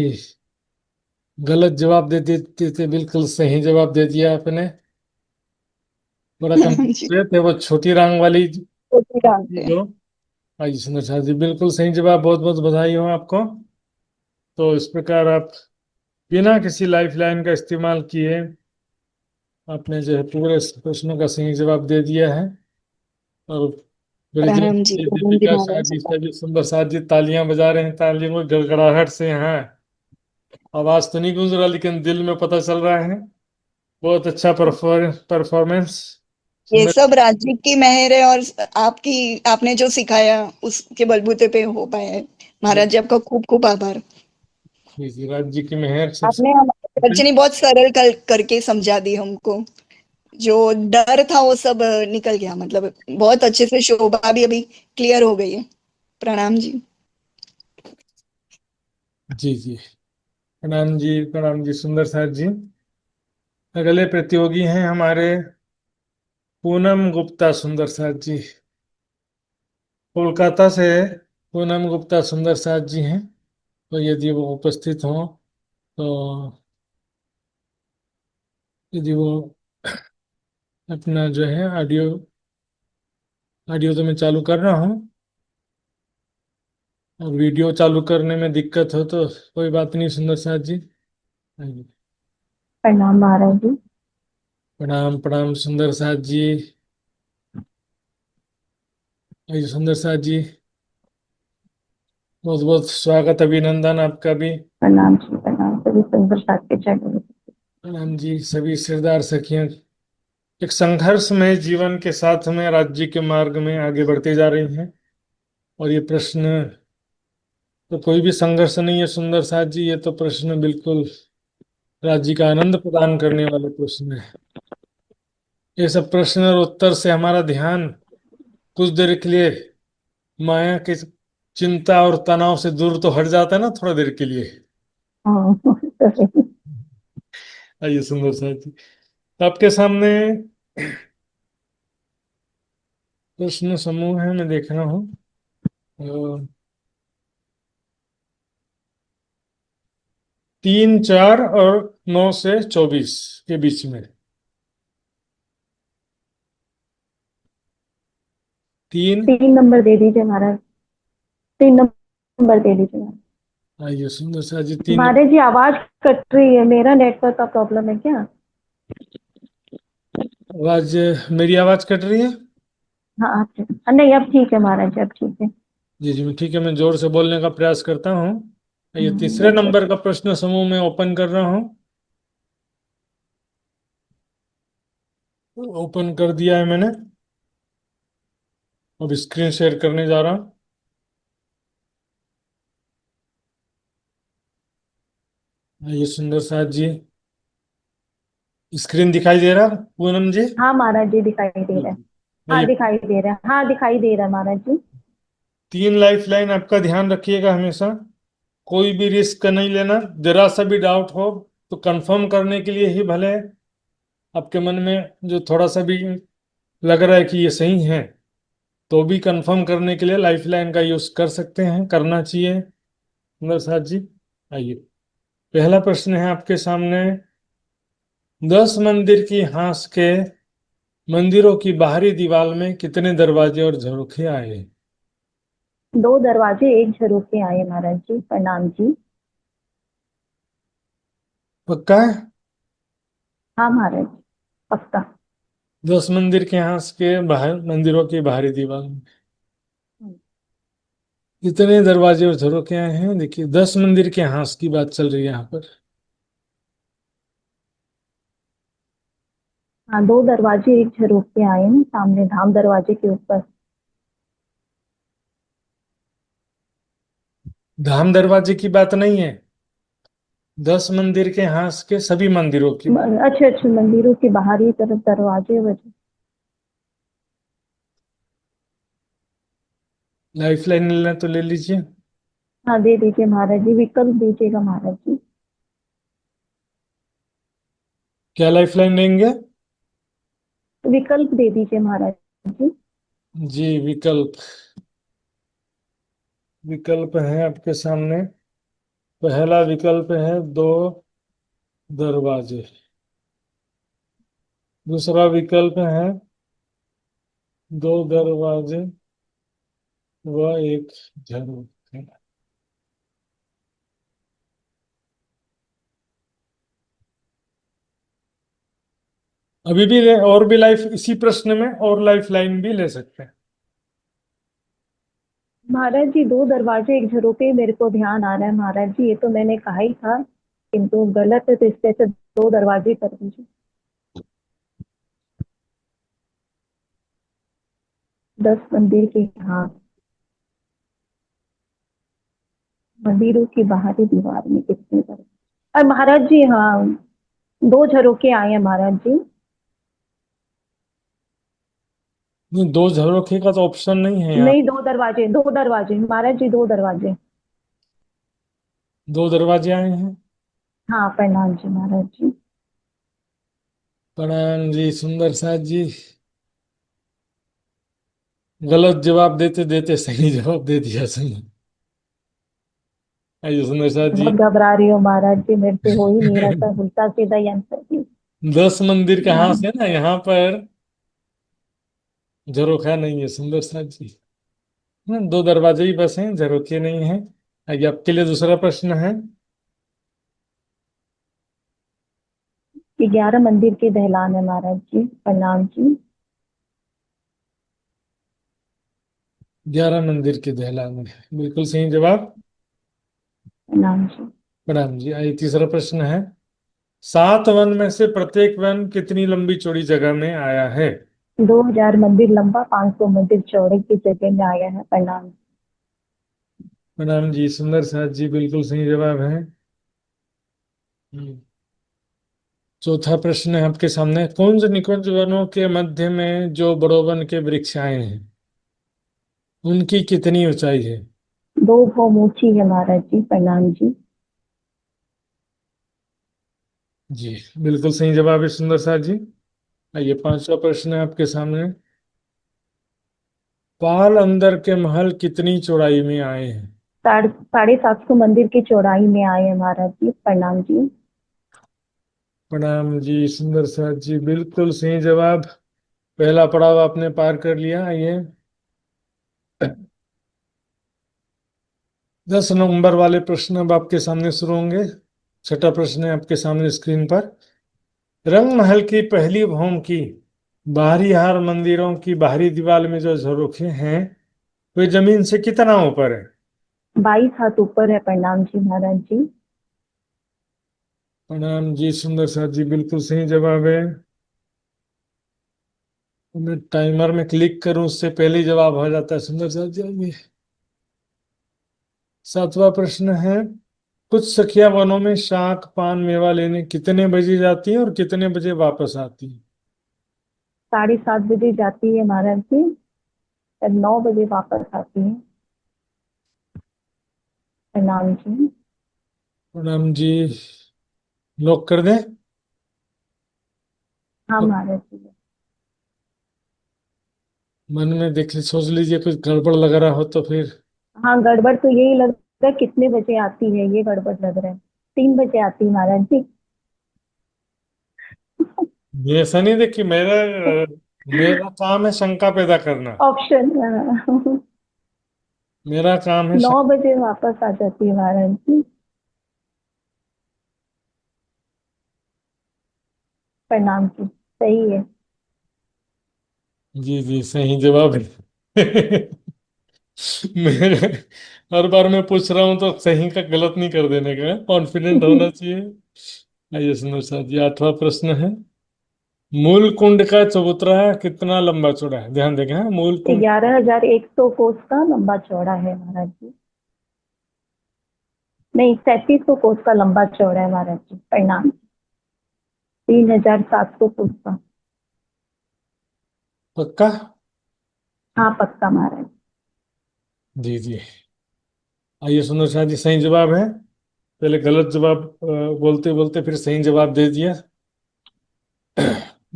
A: गलत जवाब दे देते थे, बिल्कुल सही जवाब दे दिया आपने। बड़ा
H: प्रणाम जी।
A: कंफ्यूज थे वो छोटी रांग वाली
H: छोटी राम से।
A: जो। आई सुंदर साथ जी, बिल्कुल सही जवाब, बहुत बहुत बधाई हो आपको। तो इस प्रकार आप बिना किसी लाइफलाइन का इस्तेमाल किए आपने जो है पूरे प्रश्नों का सही जवाब दे दिया है। और बड़ी देर
H: प्रणाम जी।
A: से
H: प्रणाम जी
A: दीपिका
H: महाराज।
A: शादी से भी सुंदर साथ जी तालियां बजा रहे हैं, तालियों की गड़गड़ाहट से हैं। आवाज तो नहीं गूंज रहा लेकिन दिल में पता चल रहा है। बहुत अच्छा परफॉर्मेंस
H: ये
A: सुंदर।
H: सब राज्य की मेहर है और आपने जो सिखाया उसके बलबूते पे हो पाया है। महाराज जी आपका खूब खूब आभार।
A: जी जी, राज्य जी की मेहर सबसे।
H: आपने हमारी तर्जनी बहुत सरल करके समझा दी हमको। जो डर था वो सब निकल गया, मतलब बहुत अच्छे से शोभा भी अभी क्लियर हो गई है। प्रणाम जी।
A: जी जी प्रणाम जी सुंदर साथ जी। अगले प्रतियोगी हैं हमारे पूनम गुप्ता सुंदर साथ जी, कोलकाता से। पूनम गुप्ता सुंदर साथ जी हैं। तो यदि वो उपस्थित हों तो, यदि वो अपना जो है ऑडियो ऑडियो तो मैं चालू कर रहा हूँ, और वीडियो चालू करने में दिक्कत हो तो कोई बात नहीं सुंदर साथ जी। आइए।
C: प्रणाम महाराज जी।
A: प्रणाम प्रणाम सुंदर साथ जी। आइए सुंदर साथ जी, बहुत बहुत स्वागत अभिनंदन आपका भी।
C: प्रणाम जी। प्रणाम सभी सुंदर साथ के चरणों में।
A: प्रणाम जी सभी सिरदार सखियां एक संघर्ष में जीवन के साथ में राज्य के मार्ग में आगे बढ़ते जा रही हैं। और ये प्रश्न तो कोई भी संघर्ष नहीं है सुंदर साथ जी, ये तो प्रश्न बिल्कुल राज्य का आनंद प्रदान करने वाले प्रश्न है। ये सब प्रश्न और उत्तर से हमारा ध्यान कुछ देर के लिए माया के चिंता और तनाव से दूर तो हट जाता है ना, थोड़ा देर के लिए।
C: हाँ तो सही।
A: आइए सुंदर साथ जी, आपके सामने प्रश्न समूह है, मैं देख रहा हूँ। अ, 3, 4 और 9 से 24 के बीच में। 3।
C: 3 नंबर दे दीजिए महाराज, 3 नंबर दे दीजिए महाराज।
A: आइए सुंदर साथ जी, 3
C: महाराज जी आवाज कट रही है, मेरा नेटवर्क का प्रॉब्लम है क्या?
A: आवाज, मेरी आवाज कट रही है?
C: हाँ नहीं अब ठीक है महाराज जी, अब ठीक है।
A: जी जी, मैं ठीक है, मैं जोर से बोलने का प्रयास करता हूँ। ये तीसरे
C: अच्छा।
A: नंबर का प्रश्न समूह में ओपन कर रहा हूँ। ओपन कर दिया है मैंने, अब स्क्रीन शेयर करने जा रहा हूँ। ये सुंदर साथ जी, स्क्रीन दिखाई दे रहा पूनम जी?
C: हाँ महाराज जी दिखाई दे
A: जी
C: रहा है।
A: जी।
C: हाँ
A: ये
C: दिखाई दे रहा है, हाँ दिखाई दे रहा है महाराज जी।
A: 3 लाइफ लाइन आपका ध्यान रखिएगा हमेशा। कोई भी रिस्क नहीं लेना, जरा सा भी डाउट हो तो कंफर्म करने के लिए ही भले आपके मन में जो थोड़ा सा भी लग रहा है कि ये सही है, तो भी कंफर्म करने के लिए लाइफ लाइन का यूज कर सकते हैं, करना चाहिए। सुंदर साथ जी, आइए, पहला प्रश्न है आपके सामने। 10 मंदिर की हांस के मंदिरों की बाहरी दीवार में कितने दरवाजे और झरोखे आए?
C: 2 दरवाजे 1 झरोखे आए महाराज जी, प्रणाम जी।
A: पक्का है?
C: हाँ महाराज पक्का।
A: 10 मंदिर के हांस के बाहर, मंदिरों की बाहरी दीवार में कितने दरवाजे और झरोखे आए हैं? देखिए, 10 मंदिर के हांस की बात चल रही है यहाँ पर।
C: हाँ 2 दरवाजे 1 झरोखे आए हैं सामने धाम दरवाजे के ऊपर।
A: धाम दरवाजे की बात नहीं है, 10 मंदिर के हांस के सभी मंदिरों की बात।
C: अच्छे अच्छे मंदिरों के बाहरी तरफ दरवाजे वजह।
A: लाइफ लाइन लेना तो ले लीजिए।
C: हाँ दे दीजिए महाराज जी, विकल्प दीजिएगा महाराज जी।
A: क्या लाइफ लाइन लेंगे?
C: विकल्प दे दीजिए महाराज जी।
A: जी, विकल्प। विकल्प है आपके सामने। पहला विकल्प है 2 दरवाजे। दूसरा विकल्प है 2 दरवाजे व 1 झरोखे। अभी भी और भी लाइफ, इसी प्रश्न में और लाइफ लाइन भी ले सकते हैं।
C: महाराज जी 2 दरवाजे 1 झरोखे मेरे को ध्यान आ रहा है महाराज जी, ये तो मैंने कहा ही था, किंतु गलत है तो इससे अच्छा 2 दरवाजे कर दीजिए। 10 मंदिर के, हाँ मंदिरों की बाहरी दीवार में कितने दरवाजे? और महाराज जी हाँ 2 झरोखे आए हैं महाराज जी।
A: नहीं, 2 झरोखे का तो ऑप्शन नहीं है यहाँ।
C: नहीं 2 दरवाजे महाराज जी, 2 दरवाजे।
A: 2 दरवाजे आए हैं।
C: हाँ प्रणाम जी महाराज जी।
A: प्रणाम जी सुंदर साथ जी, गलत जवाब देते देते सही जवाब दे दिया सुंदर। आइए सुंदर साथ जी।
C: बहुत घबरा रही हूँ महाराज जी, मेरे से हो ही नहीं रहा था, उल्टा सीधा ही आंसर जी।
A: 10 मंदिर कहाँ
C: हाँ
A: से ना, यहाँ पर झरोखा नहीं है सुंदर साथ जी। 2 दरवाजे ही बस हैं, झरोखे नहीं है। आइए, आपके लिए दूसरा प्रश्न है।
C: कि 11 मंदिर के दहलान है महाराज जी, प्रणाम जी।
A: 11 मंदिर के दहलान में, बिल्कुल सही जवाब।
C: प्रणाम जी।
A: प्रणाम जी। आइए, तीसरा प्रश्न है। 7 वन में से प्रत्येक वन कितनी लंबी चौड़ी जगह में आया है?
C: 2000 मंदिर लंबा 500 मंदिर चौड़े की जगह में आया है, प्रणाम।
A: प्रणाम जी सुंदर साथ जी, बिल्कुल सही जवाब है। चौथा प्रश्न है आपके सामने। कुंज निकुंज वनों के मध्य में जो बड़ोवन के वृक्ष आए हैं, उनकी कितनी ऊंचाई है?
C: 2 भौम ऊंची है महाराज जी, प्रणाम जी।
A: जी बिल्कुल सही जवाब है सुंदर साथ जी। आइए पांचवा प्रश्न है आपके सामने। पाल अंदर के महल कितनी चौड़ाई में आए हैं?
C: 750 मंदिर की चौड़ाई में आए हैं महाराज जी। प्रणाम जी।
A: प्रणाम जी सुंदर साथ जी, बिल्कुल सही जवाब। पहला पड़ाव आपने पार कर लिया। आइए 10 नंबर वाले प्रश्न अब आपके सामने शुरू होंगे। छठा प्रश्न है आपके सामने स्क्रीन पर। रंग महल की पहली भौम की बाहरी हार मंदिरों की बाहरी दीवार में जो झरोखे हैं वे जमीन से कितना ऊपर है?
C: 22 हाथ ऊपर है। प्रणाम जी महाराज जी।
A: प्रणाम जी सुंदर साथ जी, बिल्कुल सही जवाब है। मैं टाइमर में क्लिक करूं उससे पहले ही जवाब हो जाता है सुंदर साथ जी। आइए सातवां प्रश्न है। कुछ सखिया वनों में शाक पान मेवा लेने कितने बजे जाती है और कितने बजे वापस आती है?
C: 7:30 बजे जाती है महाराज जी, और 9 बजे वापस आती है। प्रणाम जी।
A: प्रणाम जी। लॉक कर दें?
C: हाँ महाराज जी।
A: मन में देख सोच लीजिए, कुछ गड़बड़ लग रहा हो तो फिर।
C: हाँ, गड़बड़ तो यही लग रहा है, कितने बजे आती है ये गड़बड़ लग रहा है। 3 बजे आती है महाराज जी।
A: ये ऐसा नहीं देखिए, मेरा काम है शंका पैदा करना।
C: ऑप्शन।
A: मेरा काम है
C: 9 बजे वापस आ जाती है महाराज जी। प्रणाम जी। सही है।
A: जी जी सही जवाब है। मेरे हर बार मैं पूछ रहा हूं तो सही का गलत नहीं कर देने का, कॉन्फिडेंट होना चाहिए। आइए सुंदर साथ जी, आठवां प्रश्न है। मूल कुंड का चबूतरा कितना लंबा चौड़ा है? ध्यान देंगे, हाँ मूल कुंड।
C: 11,100 कोस का लंबा चौड़ा है महाराज जी। नहीं, 3700 कोस का लंबा चौड़ा है महाराज जी। प्रणाम। 3,700 कोस का।
A: पक्का?
C: हाँ, पक्का महाराज।
A: जी जी। आइए सुंदर साथ जी, सही जवाब है। पहले गलत जवाब बोलते बोलते फिर सही जवाब दे दिया।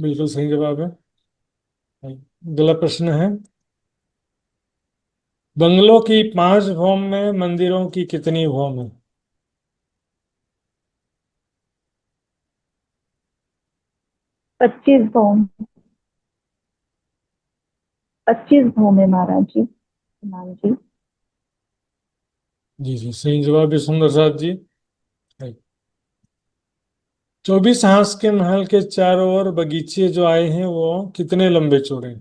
A: बिल्कुल सही जवाब है। अगला प्रश्न है। बंगलों की 5 भौम में मंदिरों की कितनी भौम है?
C: 25 भौम। 25 भौम है महाराज जी। प्रणाम जी।
A: जी जी सही जवाब है सुंदर साथ जी। 24 हांस के महल के चारों ओर बगीचे जो आए हैं वो कितने लंबे चौड़े हैं?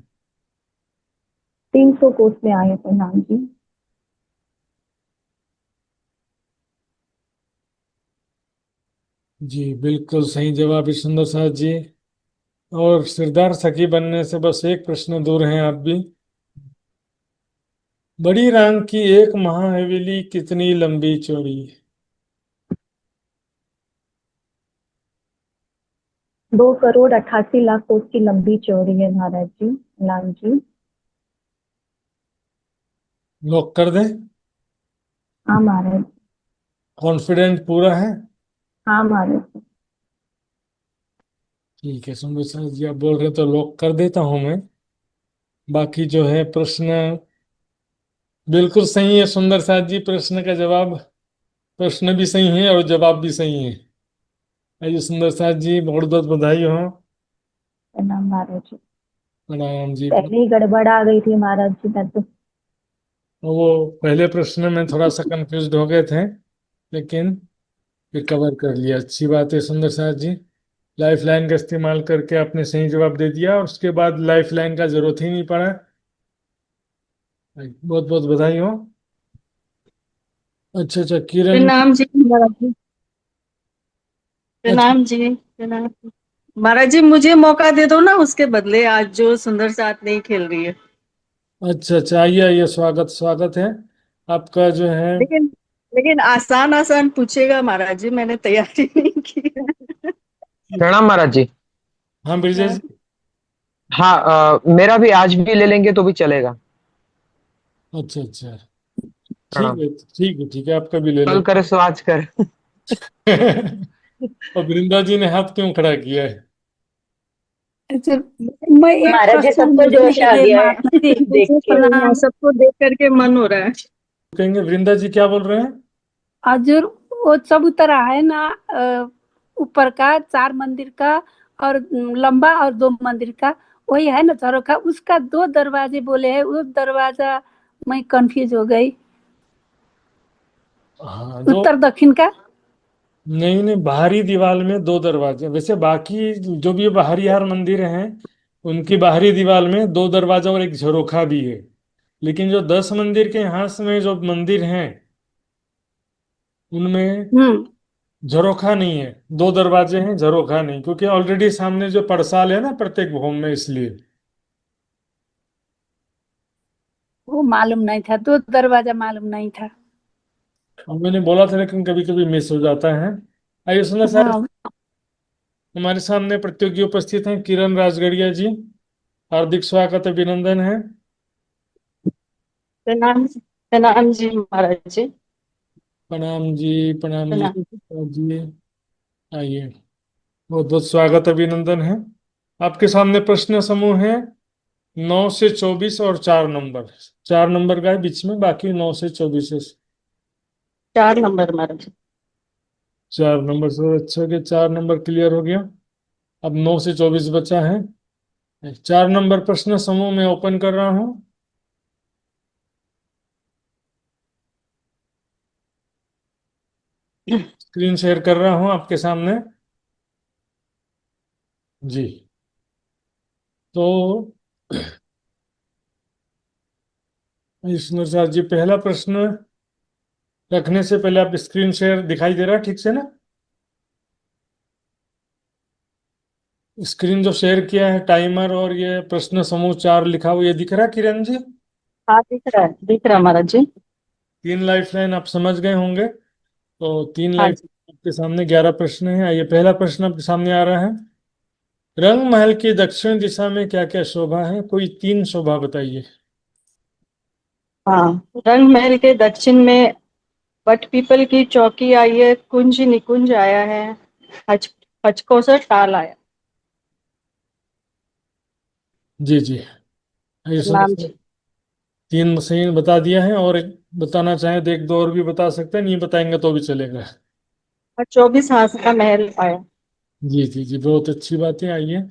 C: 300 कोस में आए हैं। प्रणाम जी।
A: जी बिल्कुल सही जवाब है सुंदर साथ जी। और सिरदार सखी बनने से बस एक प्रश्न दूर हैं आप भी। बड़ी रांग की एक महाहवेली कितनी लंबी चौड़ी है?
C: 2,88,00,000 कोस की लंबी चौड़ी है महाराज जी। प्रणाम जी।
A: लॉक कर दें?
C: हाँ महाराज।
A: कॉन्फिडेंट पूरा है?
C: हाँ महाराज जी।
A: ठीक है सुंदर साथ जी, आप बोल रहे हैं तो लॉक कर देता हूं मैं। बाकी जो है प्रश्न बिल्कुल सही है सुंदर साथ जी। प्रश्न का जवाब, प्रश्न भी सही है और जवाब भी सही है। आइए सुंदर साथ जी, बहुत बहुत बधाई हो।
C: प्रणाम महाराज जी।
A: प्रणाम जी।
C: पहले ही गड़बड़ आ गई थी महाराज जी, मैं तो।
A: वो पहले प्रश्न में थोड़ा सा कंफ्यूज हो गए थे, लेकिन फिर कवर कर लिया। अच्छी बात है सुंदर साथ जी। लाइफ लाइन का इस्तेमाल करके आपने सही जवाब दे दिया और उसके बाद लाइफ लाइन का जरूरत ही नहीं पड़ा। बहुत बहुत बधाई हो। अच्छा अच्छा किरण।
I: प्रणाम जी महाराज जी।
A: अच्छा
I: प्रणाम जी। प्रणाम। महाराज जी, मुझे मौका दे दो ना उसके बदले, आज जो सुंदर साथ नहीं खेल रही है।
A: अच्छा अच्छा, आइए आइए, स्वागत स्वागत है आपका जो है।
I: लेकिन लेकिन आसान आसान पूछेगा महाराज जी, मैंने तैयारी नहीं की है।
J: प्रणाम महाराज जी।
A: हाँ ब्रिजेश
I: हाँ।
A: जी।
J: हाँ, मेरा भी आज भी ले लेंगे तो भी चलेगा।
A: अच्छा अच्छा, ठीक
J: प्रणाम।
A: है ठीक है ठीक है, आपका भी ले
J: कल
A: लेंगे।
J: करे सो आज कर।
A: और वृंदा जी ने हाथ क्यों खड़ा किया है?
F: अच्छा, मैं एक
E: महाराज जी,
F: प्रश्न
E: सबको
F: पूछने
E: जोश
F: के
E: आ
F: लिए
E: गया
F: महात्मा
E: है
F: जी
E: देख के।
F: प्रणाम।
I: सबको देख करके मन हो रहा है।
A: कहेंगे वृंदा जी क्या बोल रहे हैं?
F: हजूर, वो चबूतरा है ना, ऊपर का 4 मंदिर का और लंबा और 2 मंदिर का, वही है ना झरोखा, उसका 2 दरवाजे बोले हैं, वो दरवाजा मैं कंफ्यूज हो गई।
A: हाँ, जो
F: उत्तर दक्षिण का।
A: नहीं नहीं, बाहरी दीवार में 2 दरवाजे, वैसे बाकी जो भी बाहरी हर मंदिर हैं उनकी बाहरी दीवार में 2 दरवाजा और एक झरोखा भी है। लेकिन जो 10 मंदिर के यहाँ में जो मंदिर हैं उनमें
F: हम्म।
A: झरोखा नहीं है, 2 दरवाजे हैं, झरोखा नहीं, क्योंकि ऑलरेडी सामने जो पड़साल है ना प्रत्येक भवन में, इसलिए।
F: वो मालूम नहीं था, 2 दरवाजा मालूम नहीं था।
A: और मैंने बोला था लेकिन कभी कभी मिस हो जाता है। आइए सुंदर सर,
F: हाँ।
A: हमारे सामने प्रतियोगी उपस्थित हैं किरण राजगढ़िया जी। हार्दिक स्वागत अभिनंदन है।
I: प्रणाम, प्रणाम जी महाराज जी।
A: प्रणाम जी, प्रणाम जी,
I: प्रणाम।
A: जी। आइए, बहुत बहुत स्वागत अभिनंदन है। आपके सामने प्रश्न समूह है 9 से 24 और 4 नंबर। 4 नंबर का है बीच में, बाकी 9 से 24 है।
I: 4 नंबर महाराज जी।
A: 4 नंबर से अच्छा कि 4 नंबर क्लियर हो गया। अब 9 से 24 बचा है। 4 नंबर प्रश्न समूह में ओपन कर रहा हूं। स्क्रीन शेयर कर रहा हूं आपके सामने जी। तो विष्णु सर जी, पहला प्रश्न रखने से पहले आप स्क्रीन शेयर दिखाई दे रहा है ठीक से ना? स्क्रीन जो शेयर किया है, टाइमर और ये प्रश्न समूह 4 लिखा हुआ, ये दिख रहा है किरण जी?
I: हाँ दिख रहा है महाराज जी।
A: 3 लाइफलाइन आप समझ गए होंगे। तो तीन
I: हाँ
A: लाइफ
I: जी।
A: आपके सामने 11 प्रश्न है। आइए, पहला प्रश्न आपके सामने आ रहा है। रंग महल की दक्षिण दिशा में क्या क्या शोभा है? कोई 3 शोभा बताइए।
I: हाँ, रंग महल के दक्षिण में वट पीपल की चौकी आई है, कुंज निकुंज आया है, हच हचकोसर टाल आया।
A: जी जी, आइए सुनो
I: प्रणाम
A: सर।
I: जी।
A: 3 सही बता दिया है, और एक बताना चाहें तो 1 2 और भी बता सकते हैं, नहीं बताएंगे तो भी चलेगा।
I: और 24 हाथ का महल आया।
A: जी जी जी, बहुत अच्छी बात है। आइए,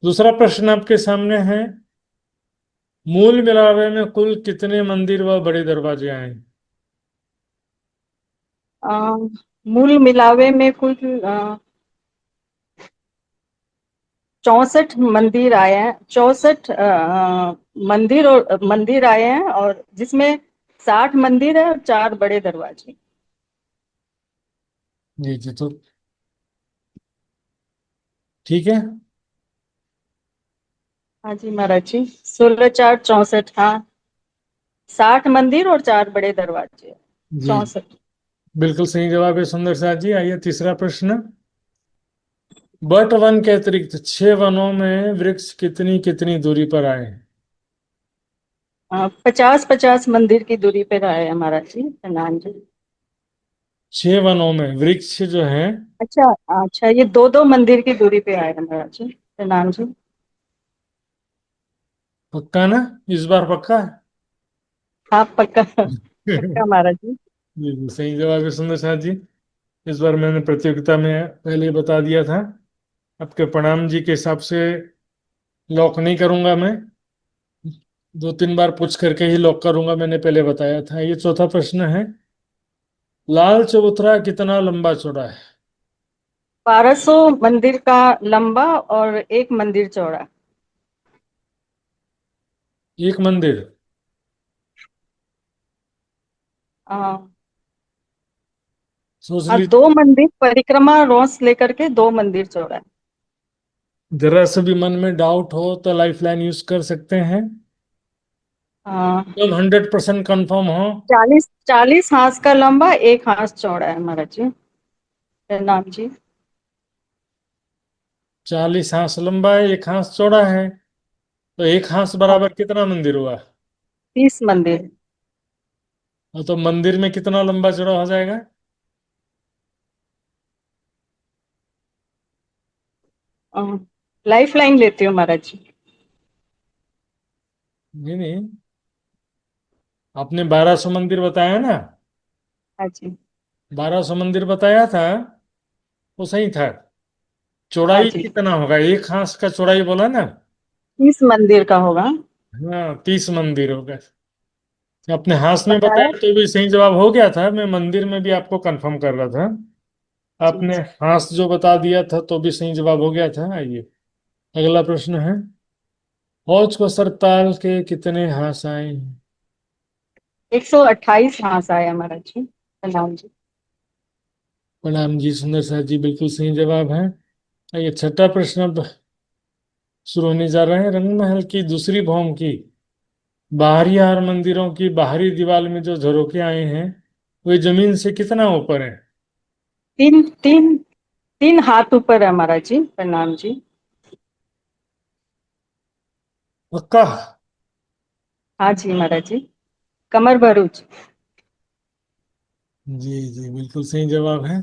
A: दूसरा प्रश्न आपके सामने है। मूल मिलावे में कुल कितने मंदिर व बड़े दरवाजे आए?
I: आ, मूल मिलावे में कुल 64 मंदिर आए हैं, 64 मंदिर आए हैं, और जिसमें 60 मंदिर है और 4 बड़े दरवाजे।
A: जी जी, तो ठीक है।
I: हाँ जी महाराज जी, 16 4 64, हाँ, 60 मंदिर और 4 बड़े दरवाजे,
A: जी,
I: 64।
A: बिल्कुल सही जवाब है सुंदर साथ जी। आइए, तीसरा प्रश्न। बट वन के अतिरिक्त 6 वनों में वृक्ष कितनी कितनी दूरी पर आए हैं?
I: 50 50 मंदिर की दूरी पे रहा है महाराज जी। प्रणाम जी।
A: 6 वनों में वृक्ष जो है।
I: अच्छा, अच्छा, ये 2 2 मंदिर की दूरी पे आए हैं महाराज जी। प्रणाम जी।
A: पक्का ना? इस बार पक्का
I: हाँ, पक्का
A: है?
I: पक्का महाराज जी।
A: जी जी, सही जवाब है सुंदर साथ जी। इस बार मैंने प्रतियोगिता में पहले ही बता दिया था। आपके प्रणाम जी के हिसाब से लॉक नहीं करूंगा मैं, 2 3 बार पूछ करके ही लॉक करूंगा, मैंने पहले बताया था। ये चौथा प्रश्न है। लाल चबूतरा कितना लंबा चौड़ा है?
I: 1200 मंदिर का लंबा और 1 मंदिर चौड़ा।
A: एक मंदिर?
I: हाँ,
A: सोच
I: हाँ,
A: ली।
I: 2 मंदिर परिक्रमा रोस लेकर के 2 मंदिर चौड़ा है।
A: जरा से भी मन में डाउट हो तो लाइफलाइन यूज कर सकते हैं।
I: हाँ,
A: एकदम 100% कंफर्म हो।
I: 40 हाथ का लंबा, 1 हाथ चौड़ा है महाराज जी। प्रणाम जी।
A: 40 हाथ लंबा है, 1 हाथ चौड़ा है, तो 1 हाथ
I: हाँ,
A: बराबर कितना मंदिर हुआ?
I: 30 मंदिर।
A: हाँ, तो मंदिर में कितना लंबा चौड़ा हो जाएगा?
I: लाइफ लाइन लेती हूँ महाराज जी।
A: नहीं नहीं, आपने 1200 मंदिर बताया ना,
I: हाँ जी।
A: 1200 मंदिर बताया था, वो सही था।
I: हाँ
A: चौड़ाई
I: जी,
A: कितना होगा, एक हाथ का चौड़ाई बोला ना?
I: 30 मंदिर का होगा।
A: हाँ, 30 मंदिर होगा। अपने हाथ में
I: बताया।
A: बताया तो भी सही जवाब हो गया था, मैं मंदिर में भी आपको कंफर्म कर रहा था।
I: जी
A: आपने
I: जी।
A: हाथ जो बता दिया था तो भी सही जवाब हो गया था। आइए, अगला प्रश्न है, हौज को सरताल के कितने हाथ आए हैं?
I: 128 हाथ आया महाराज जी, प्रणाम जी।
A: प्रणाम जी, सुंदर साथ जी, बिल्कुल सही जवाब है। आइए, छठा प्रश्न अब शुरू होने जा रहे हैं। रंगमहल की दूसरी भौम की बाहरी हार मंदिरों की बाहरी दीवार में जो झरोखे आए हैं, वे जमीन से कितना ऊपर है?
I: तीन तीन 3 हाथ ऊपर है महाराज जी, प्रणाम जी।
A: पक्का?
I: हाँ जी महाराज जी, कमर भरूच।
A: जी जी, बिल्कुल सही जवाब है।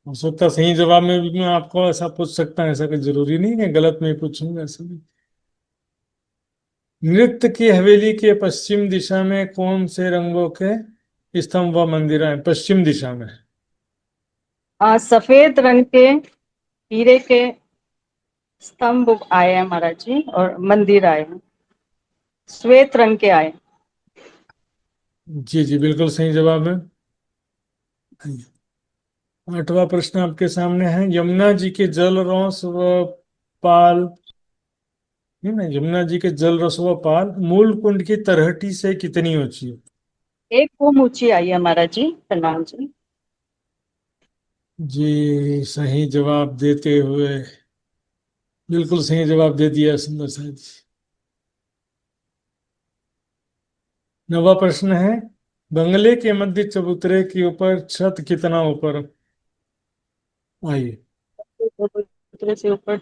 A: हो सकता है सही जवाब में भी मैं आपको ऐसा पूछ सकता हूँ, ऐसा कोई जरूरी नहीं है, गलत में ही पूछूंगा ऐसा भी। नृत्य की हवेली के पश्चिम दिशा में कौन से रंगों के स्तंभ व मंदिर हैं? पश्चिम दिशा में।
I: सफेद रंग के हीरे के स्तंभ आए हैं महाराज जी, और मंदिर आए हैं श्वेत रंग के आए।
A: जी जी, बिल्कुल सही जवाब है। आठवां प्रश्न आपके सामने है, यमुना जी के जल रस व पाल, है ना, यमुना जी के जल रस व पाल मूल कुंड की तलहटी से कितनी ऊंची है?
I: 1 फुट ऊंची आई है महाराज जी, प्रणाम जी।
A: जी, सही जवाब देते हुए बिल्कुल सही जवाब दे दिया सुंदर साहब जी। नवा प्रश्न है, बंगले के मध्य चबूतरे के ऊपर छत कितना ऊपर? आइए।
I: दूसरे से ऊपर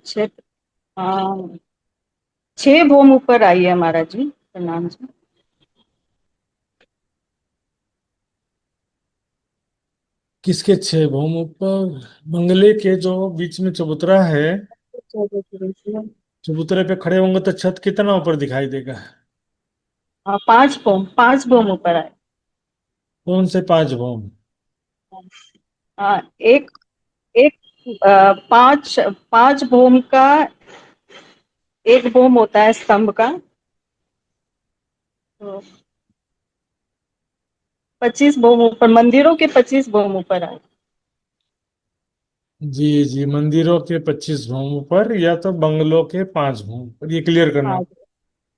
I: 6 भूम ऊपर आई है महाराज जी, प्रणाम जी।
A: किसके 6 भूम ऊपर? बंगले के जो बीच में चबूतरा है, चबूतरे पे खड़े होंगे तो छत कितना ऊपर दिखाई देगा?
I: 5 भूम ऊपर आए।
A: कौन से 5 भूम?
I: एक एक 5 भूम का 1 भूम होता है स्तंभ का, तो 25 भूम ऊपर, मंदिरों के 25 भूम ऊपर आए।
A: जी जी, मंदिरों के 25 भूम ऊपर या तो बंगलों के 5 भूम ऊपर, ये क्लियर करना।
I: हाँ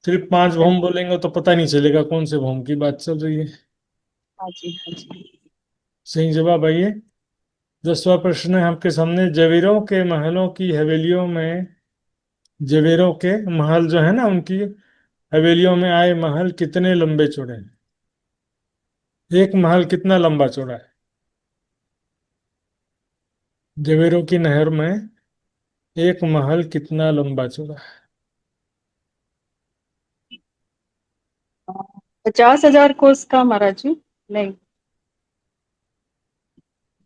A: सिर्फ 5 भूम बोलेंगे तो पता नहीं चलेगा कौन से भूम की बात चल रही है।
I: हाँ जी, हाँ जी।
A: सही जवाब। आइए, 10वां प्रश्न है आपके सामने, जवेरों के महलों की हवेलियों में, जवेरों के महल जो है ना, उनकी हवेलियों में आए महल कितने लंबे चौड़े हैं? एक महल कितना लंबा चौड़ा है जवेरों की नहर में? एक महल कितना लंबा चौड़ा है?
I: 50,000 कोस का महाराज जी। नहीं,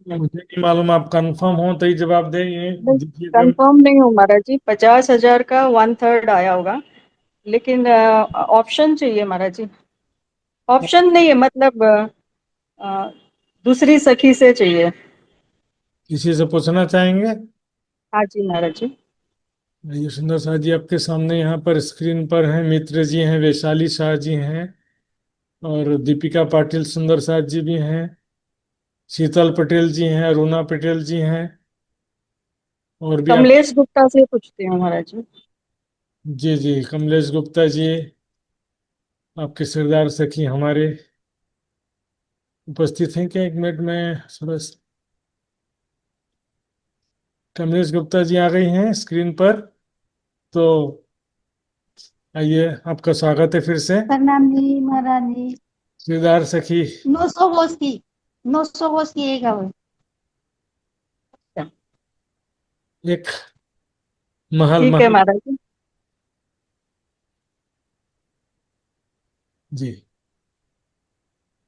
I: नहीं,
A: मुझे नहीं मालूम, आप कंफर्म हो तो ही जवाब दें, ये
I: नहीं,
A: देखिए
I: कंफर्म नहीं हूँ महाराज जी। 50,000 का 1/3 आया होगा, लेकिन ऑप्शन चाहिए महाराज जी। ऑप्शन नहीं है, मतलब अ, दूसरी सखी से चाहिए।
A: किसी से पूछना चाहेंगे?
I: हाँ जी महाराज जी।
A: ये सुंदर शाह जी आपके सामने यहाँ पर स्क्रीन पर हैं, मित्र जी हैं, वैशाली शाह जी हैं, और दीपिका पाटिल सुंदर शाह जी भी हैं, शीतल पटेल जी हैं, अरुणा पटेल जी हैं, और भी आप।
I: कमलेश गुप्ता से पूछती हूँ महाराज जी।
A: जी जी, कमलेश गुप्ता जी आपके सरदार सखी हमारे उपस्थित हैं क्या? एक मिनट में सरस, कमलेश गुप्ता जी आ गई हैं स्क्रीन पर, तो आइए, आपका स्वागत है फिर से।
B: प्रणाम जी महाराज जी।
A: सरदार सखी
B: 900 कोस की, 900 कोस की एक है।
A: एक महल
I: ठीक है
A: महल
I: महाराज जी।
A: जी,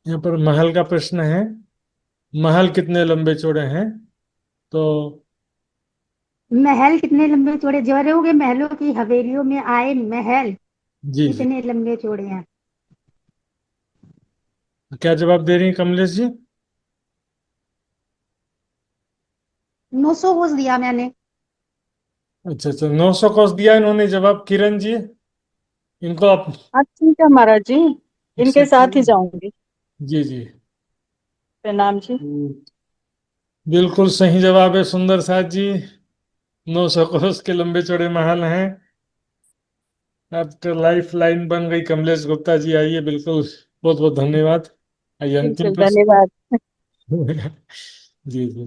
A: यहाँ पर महल का प्रश्न है, महल कितने लंबे चौड़े हैं? तो
B: महल कितने लंबे चौड़े जरों के महलों की हवेलियों में आए महल
A: जी जी।
B: कितने लंबे चौड़े हैं?
A: क्या जवाब दे रही हैं कमलेश जी?
B: 900 कोस दिया मैंने।
A: अच्छा अच्छा, 900 कोस दिया इन्होंने जवाब। किरण जी, इनको आप
I: हाँ ठीक है महाराज जी, इनके
A: एक्सेप्ट
I: साथ ही
A: करें?
I: जाऊंगी।
A: जी जी।
I: प्रणाम जी।
A: बिल्कुल सही जवाब है सुंदर साथ जी। 900 कोस के लंबे चौड़े महल हैं। आपका लाइफ लाइन बन गई कमलेश गुप्ता जी। आइए, बिल्कुल, बहुत बहुत धन्यवाद। आइए अंतिम
I: बिल्कुल
A: प्रश्न।
I: धन्यवाद।
A: जी जी।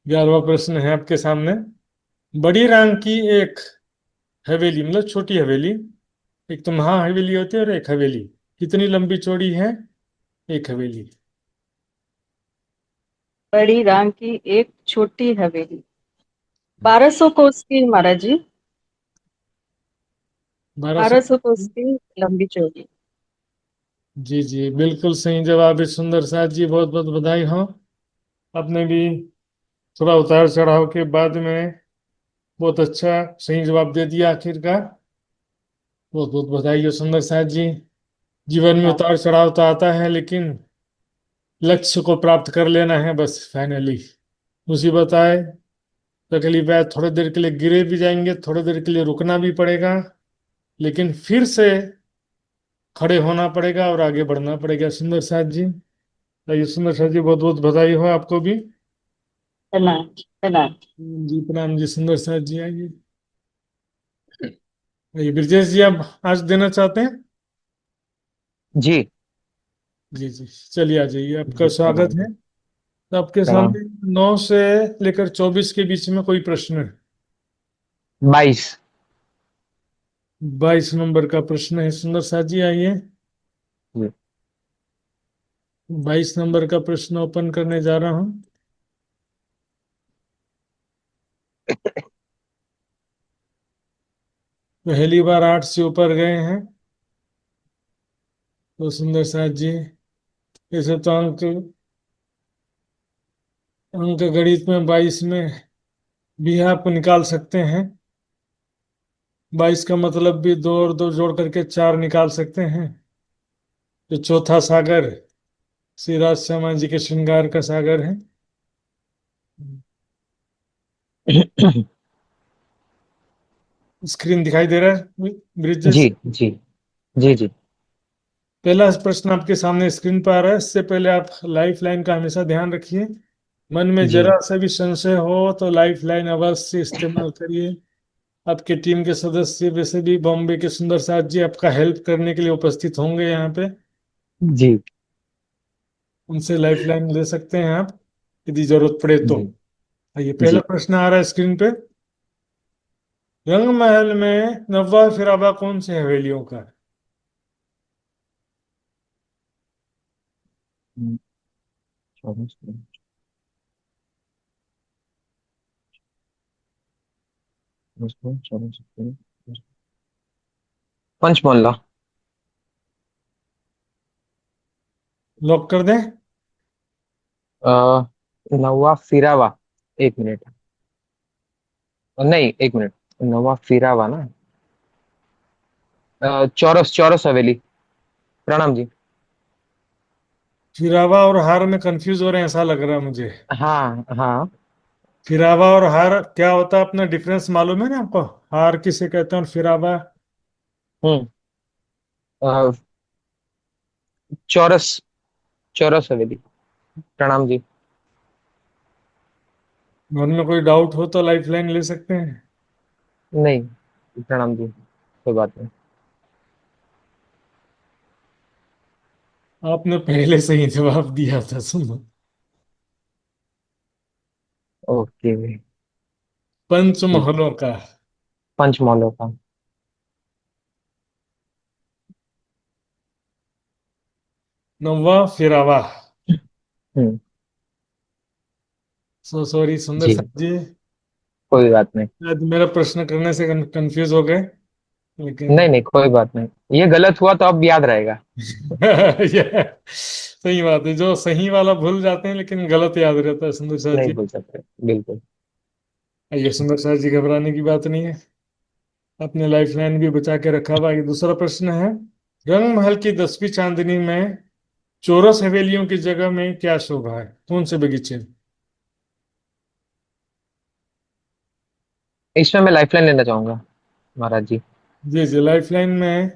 A: 11वां प्रश्न है आपके सामने। बड़ी रंग की एक हवेली, मतलब छोटी हवेली, एक तो महा हवेली होती है और एक हवेली, कितनी लंबी चौड़ी है एक हवेली?
I: बड़ी राम की एक छोटी हवेली 1200 कोस की महाराज जी।
A: 1200।
I: 1200 कोस की लंबी चौड़ी।
A: जी जी, बिल्कुल सही जवाब है सुंदर साथ जी। बहुत बहुत बधाई हो। आपने भी थोड़ा उतार चढ़ाव के बाद में बहुत अच्छा सही जवाब दे दिया आखिरकार। बहुत बहुत बधाई हो सुंदर साथ जी। जीवन में
I: हाँ
A: उतार चढ़ाव तो आता है, लेकिन लक्ष्य को प्राप्त कर लेना है बस फाइनली। मुसीबत आए, तकलीफ आए, थोड़ी देर के लिए गिरे भी जाएंगे, थोड़ी देर के लिए रुकना भी पड़ेगा, लेकिन फिर से खड़े होना पड़ेगा और आगे बढ़ना पड़ेगा सुंदर साथ जी। आइए सुंदर साथ जी, बहुत बहुत बधाई हो आपको भी।
I: प्रणाम प्रणाम।
A: जी प्रणाम जी सुंदर साथ जी। आइए आइए ब्रजेश जी, आप आज देना चाहते हैं?
J: जी
A: जी जी, चलिए आ जाइए, आपका
J: जी,
A: स्वागत
J: प्रणाम
A: है।
J: जी।
A: तो आपके
J: प्रणाम।
A: सामने 9 से लेकर 24 के बीच में कोई प्रश्न है?
J: 22।
A: 22 नंबर का प्रश्न है सुंदर साथ जी। आइए,
J: जी
A: 22 नंबर का प्रश्न ओपन करने जा रहा हूँ। पहली बार 8 से ऊपर गए हैं तो सुंदर साथ जी, ऐसे तो अंक अंक गणित में 22 में भी आप निकाल सकते हैं। 22 का मतलब भी 2 और 2 जोड़ करके 4 निकाल सकते हैं। जो चौथा सागर श्री राज श्यामा जी के श्रृंगार का सागर है। स्क्रीन दिखाई दे रहा है ब्रिजेश?
J: जी जी जी जी
A: पहला प्रश्न आपके सामने स्क्रीन पर आ रहा है। इससे पहले आप लाइफ लाइन का हमेशा ध्यान रखिए। मन में
J: जी
A: जरा सा भी संशय हो तो लाइफ लाइन अवश्य इस्तेमाल करिए। आपके टीम के सदस्य वैसे भी बॉम्बे के सुंदर साथ जी आपका हेल्प करने के लिए उपस्थित होंगे यहाँ पे।
J: जी
A: उनसे लाइफ लाइन ले सकते हैं आप यदि जरूरत पड़े तो।
J: जी
A: आइए, पहला
J: जी।
A: प्रश्न आ रहा है स्क्रीन पे। रंग महल में नवा फिरावा कौन सी हवेलियों का है?
J: 24, 24, पंचमोहल्ला।
A: लॉक कर दें?
J: नवा फिरावा। एक मिनट, नहीं एक मिनट। नवा फिरावा ना। चौरस चौरस हवेली। प्रणाम जी।
A: फिरावा और हार में कंफ्यूज हो रहे हैं ऐसा लग रहा है मुझे।
J: हाँ हाँ।
A: फिरावा और हार क्या होता है, अपना डिफरेंस मालूम है ना आपको? हार किसे कहते हैं और फिरावा?
J: हम्म। अ, चौरस चौरस हवेली। प्रणाम जी।
A: मन में कोई डाउट हो तो लाइफ लाइन ले सकते हैं।
J: नहीं, प्रणाम जी, कोई बात नहीं।
A: आपने पहले से ही जवाब दिया था, सुनो।
J: ओके। ठीक।
A: पंचमहलों का
J: पंचमहलों का।
A: नवा फिरावा।
J: हम्म।
A: सो सॉरी सुंदर
J: जी,
A: साथ जी,
J: कोई बात नहीं।
A: शायद मेरा प्रश्न करने से कंफ्यूज हो गए,
J: नहीं
A: लेकिन
J: नहीं, कोई बात नहीं। ये गलत हुआ तो अब याद रहेगा।
A: ये सही बात है। जो सही वाला भूल जाते हैं लेकिन गलत याद रहता है सुंदर साथ
J: नहीं
A: जी।
J: भूल सकते, बिल्कुल।
A: ये सुंदर साहब जी, घबराने की बात नहीं है, अपने लाइफ लाइन भी बचा के रखा हुआ। ये दूसरा प्रश्न है, रंग महल की 10वीं चांदनी में चौरस हवेलियों की जगह में क्या शोभा है, कौन से बगीचे में?
J: इसमें मैं लाइफलाइन लेना चाहूंगा महाराज जी।
A: जी जी, लाइफ लाइन में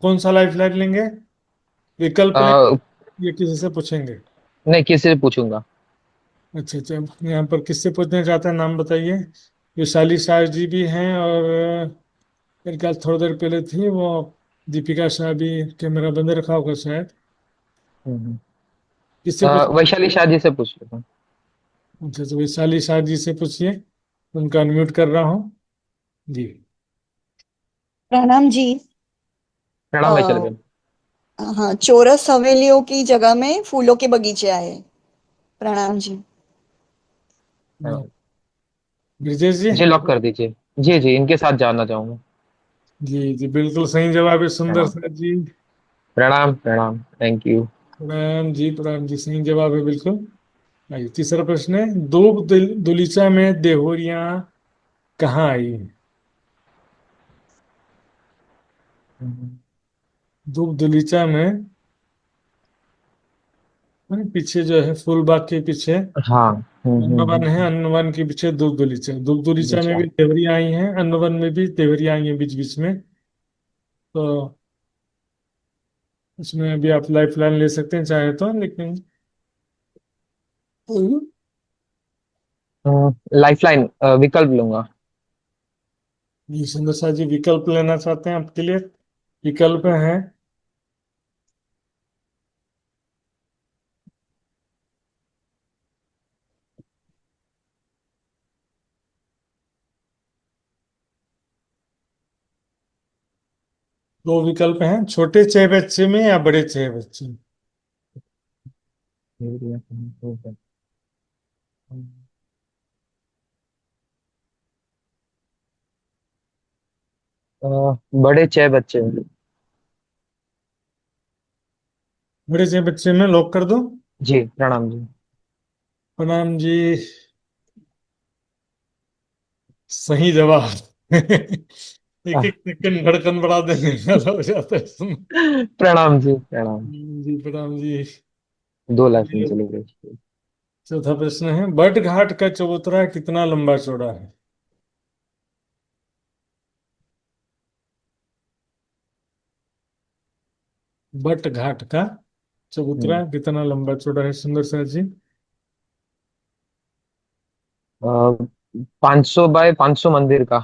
A: कौन सा लाइफ लाइन लेंगे? विकल्प
J: अ,
A: लेंगे या किसी से पूछेंगे?
J: नहीं, किसी से पूछूंगा।
A: अच्छा अच्छा, यहाँ पर किससे पूछना चाहते हैं, नाम बताइए। वैशाली शाह जी भी हैं, और मेरे ख्याल थोड़ी देर पहले थी वो दीपिका शाह भी। कैमरा बंद रखा होगा शायद।
J: हम्म।
A: किससे पूछ?
J: वैशाली शाह जी से पूछ लेता हूँ।
A: अच्छा, तो वैशाली शाह जी से पूछिए, उनका अनम्यूट कर रहा हूँ। जी।
H: प्रणाम जी।
J: प्रणाम वैशाली
H: अ,
J: बहन।
H: हाँ, चौरस हवेलियों की जगह में फूलों के बगीचे आए। प्रणाम जी।
J: प्रणाम।
A: ब्रिजेश जी।
J: जी लॉक कर दीजिए। जी जी, इनके साथ जानना चाहूंगा।
A: जी जी, बिल्कुल सही जवाब है सुंदर
J: प्रणाम।
A: सर जी।
J: प्रणाम प्रणाम, थैंक यू।
A: प्रणाम जी, सही जवाब है बिल्कुल। आइए, तीसरा प्रश्न है, दुलीचा में देहोरियां कहाँ आई?
J: हम्म।
A: दूब दुलीचा में, माने पीछे जो है फूलबाग के पीछे
J: हाँ।
A: अन्नवन है, अन्नवन के पीछे दूब दुलीचा। दूब दुलीचा में
J: अच्छा।
A: भी देवरियां आई हैं, अन्नवन में भी देवरियां आई हैं बीच बीच में। तो इसमें अभी आप लाइफ लाइन ले सकते हैं चाहे तो, लेकिन
J: लाइफलाइन विकल्प लूंगा।
A: ये सुंदर सा जी विकल्प लेना चाहते हैं आपके लिए? विकल्प है, दो विकल्प हैं, छोटे छह बच्चे में या बड़े छह बच्चे में।
J: अ, बड़े 6 बच्चे हैं।
A: बड़े छह बच्चे में लॉक कर दो।
J: जी प्रणाम जी।
A: प्रणाम जी, सही जवाब। एक
J: आह,
A: एक सेकंड धड़कन बढ़ा देने वाला हो जाता है
J: प्रणाम जी प्रणाम।
A: जी प्रणाम जी।
J: 2 लाइफलाइन
A: ये
J: चली गई।
A: चौथा प्रश्न है, बट घाट का चबूतरा कितना लंबा चौड़ा है? बट घाट का चबूतरा
J: हम्म।
A: कितना लंबा चौड़ा है सुंदर सर जी?
J: 500 बाय 500 मंदिर का।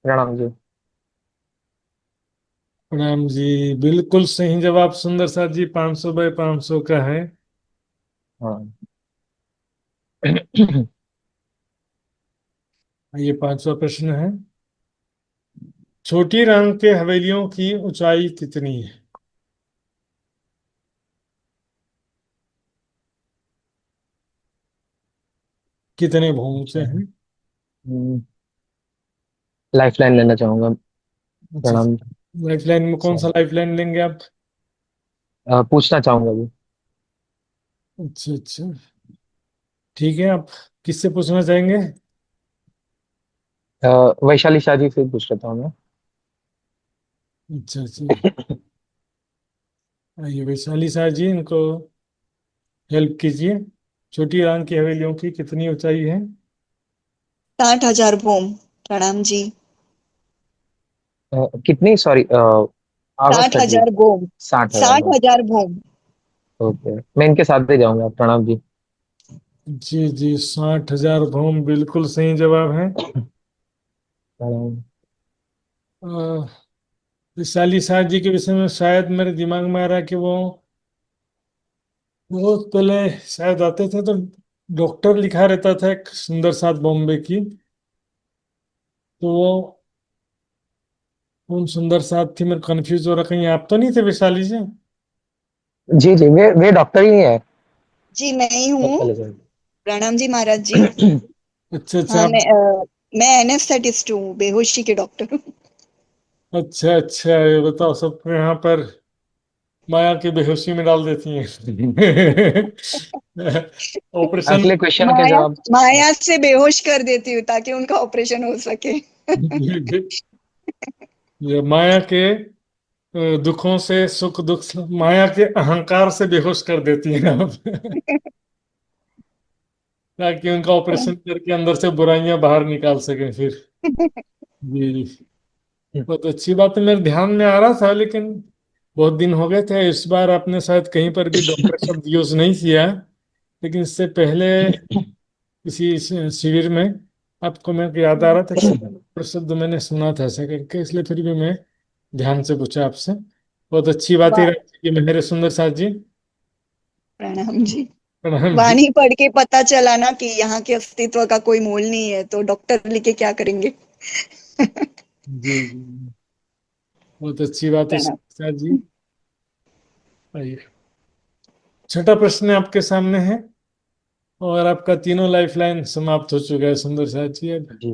J: प्रणाम जी।
A: प्रणाम जी, बिल्कुल सही जवाब सुंदर सर जी, 500 बाय 500 का है।
J: हाँ।
A: ये पांचवा प्रश्न है, छोटी रंग के हवेलियों की ऊंचाई कितनी है? कितने भवन ऊंचे हैं?
J: लाइफलाइन लेना चाहूंगा।
A: अच्छा,
J: प्रणाम।
A: लाइफलाइन में कौन सा लाइफलाइन लेंगे आप?
J: पूछना चाहूंगा जी।
A: अच्छा अच्छा, ठीक है, आप किससे पूछना चाहेंगे?
J: अ, वैशाली शाह जी से पूछ लेता हूँ मैं।
A: अच्छा अच्छा, आइए वैशाली शाह जी, इनको हेल्प कीजिए। छोटी रंग की हवेलियों की कितनी ऊंचाई है?
H: 60,000 भूम। प्रणाम जी।
J: कितनी, सॉरी, आवाज
H: साठ
J: कट रही।
H: हजार भूम।
J: 60,000
H: साठ
J: बार।
H: हजार भूम।
J: ओके, मैं इनके साथ ही जाऊंगा। प्रणाम जी।
A: जी जी, 60,000 भवन बिल्कुल सही जवाब है।
J: प्रणाम।
A: अ, वैशाली शाह जी के विषय में शायद मेरे दिमाग में आ रहा है कि वो पहले शायद आते थे तो डॉक्टर लिखा रहता था एक सुंदर साथ बॉम्बे की। तो वो कौन सुंदर साथ थी, मैं कंफ्यूज हो रहा, कहीं आप तो नहीं थे वैशाली जी?
J: जी जी, वे डॉक्टर ही है।
H: जी मैं ही
J: बहुत
H: हूँ।
J: पहले से।
H: प्रणाम जी महाराज जी।
A: अच्छा अच्छा
H: हाँ,
A: आप।
H: मैं एनेस्थेटिस्ट हूँ, बेहोशी के डॉक्टर।
A: अच्छा अच्छा, ये बताओ सबको यहाँ पर माया की बेहोशी में डाल देती हैं। ऑपरेशन।
J: अगले क्वेश्चन के
H: माया
J: जवाब।
H: माया से बेहोश कर देती हूँ ताकि उनका ऑपरेशन हो सके।
A: ये माया के दुखों से सुख दुख माया के अहंकार से बेहोश कर देती हैं आप। ताकि उनका ऑपरेशन करके अंदर से बुराइयां बाहर निकाल सकें फिर। जी जी। बहुत अच्छी बात है, मेरे ध्यान में आ रहा था लेकिन बहुत दिन हो गए थे। इस बार आपने शायद कहीं पर भी डॉक्टर शब्द यूज नहीं किया, लेकिन इससे पहले किसी शिविर में आपको मेरे को याद आ रहा था कि डॉक्टर शब्द मैंने सुना था ऐसा करके, इसलिए फिर भी मैं ध्यान से पूछा आपसे। बहुत अच्छी बात है
H: वा-
A: कि मेरे सुंदर साथ जी।
H: प्रणाम जी।
A: प्रणाम जी।
H: वाणी पढ़ के पता चला ना कि यहाँ के अस्तित्व का कोई मोल नहीं है, तो डॉक्टर लिखे क्या करेंगे।
A: जी जी। बहुत अच्छी बात है
H: प्रणाम।
A: सुंदर साथ जी। आइए, छठा प्रश्न आपके सामने है और आपका तीनों लाइफलाइन समाप्त हो चुका है सुंदर साथ जी। अब
J: जी।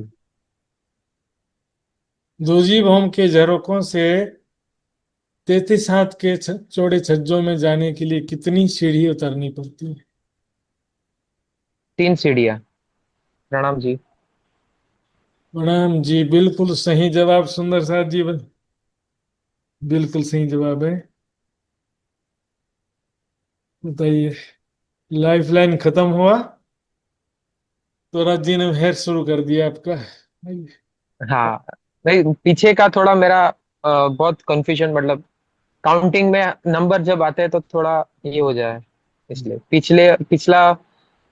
A: दूजी भौम के झरोकों से 33 हाथ के चौड़े छज्जों में जाने के लिए कितनी सीढ़ी उतरनी पड़ती है?
J: 3 सीढ़ियाँ। प्रणाम जी।
A: प्रणाम जी, बिल्कुल सही जवाब सुंदर साथ जी। बिल्कुल सही जवाब है। बताइए, लाइफलाइन खत्म हुआ तो राज जी ने हेर शुरू कर दिया आपका।
J: हाँ, नहीं पीछे का थोड़ा मेरा बहुत कंफ्यूजन, मतलब काउंटिंग में नंबर जब आते हैं तो थोड़ा ये हो जाए, इसलिए पिछला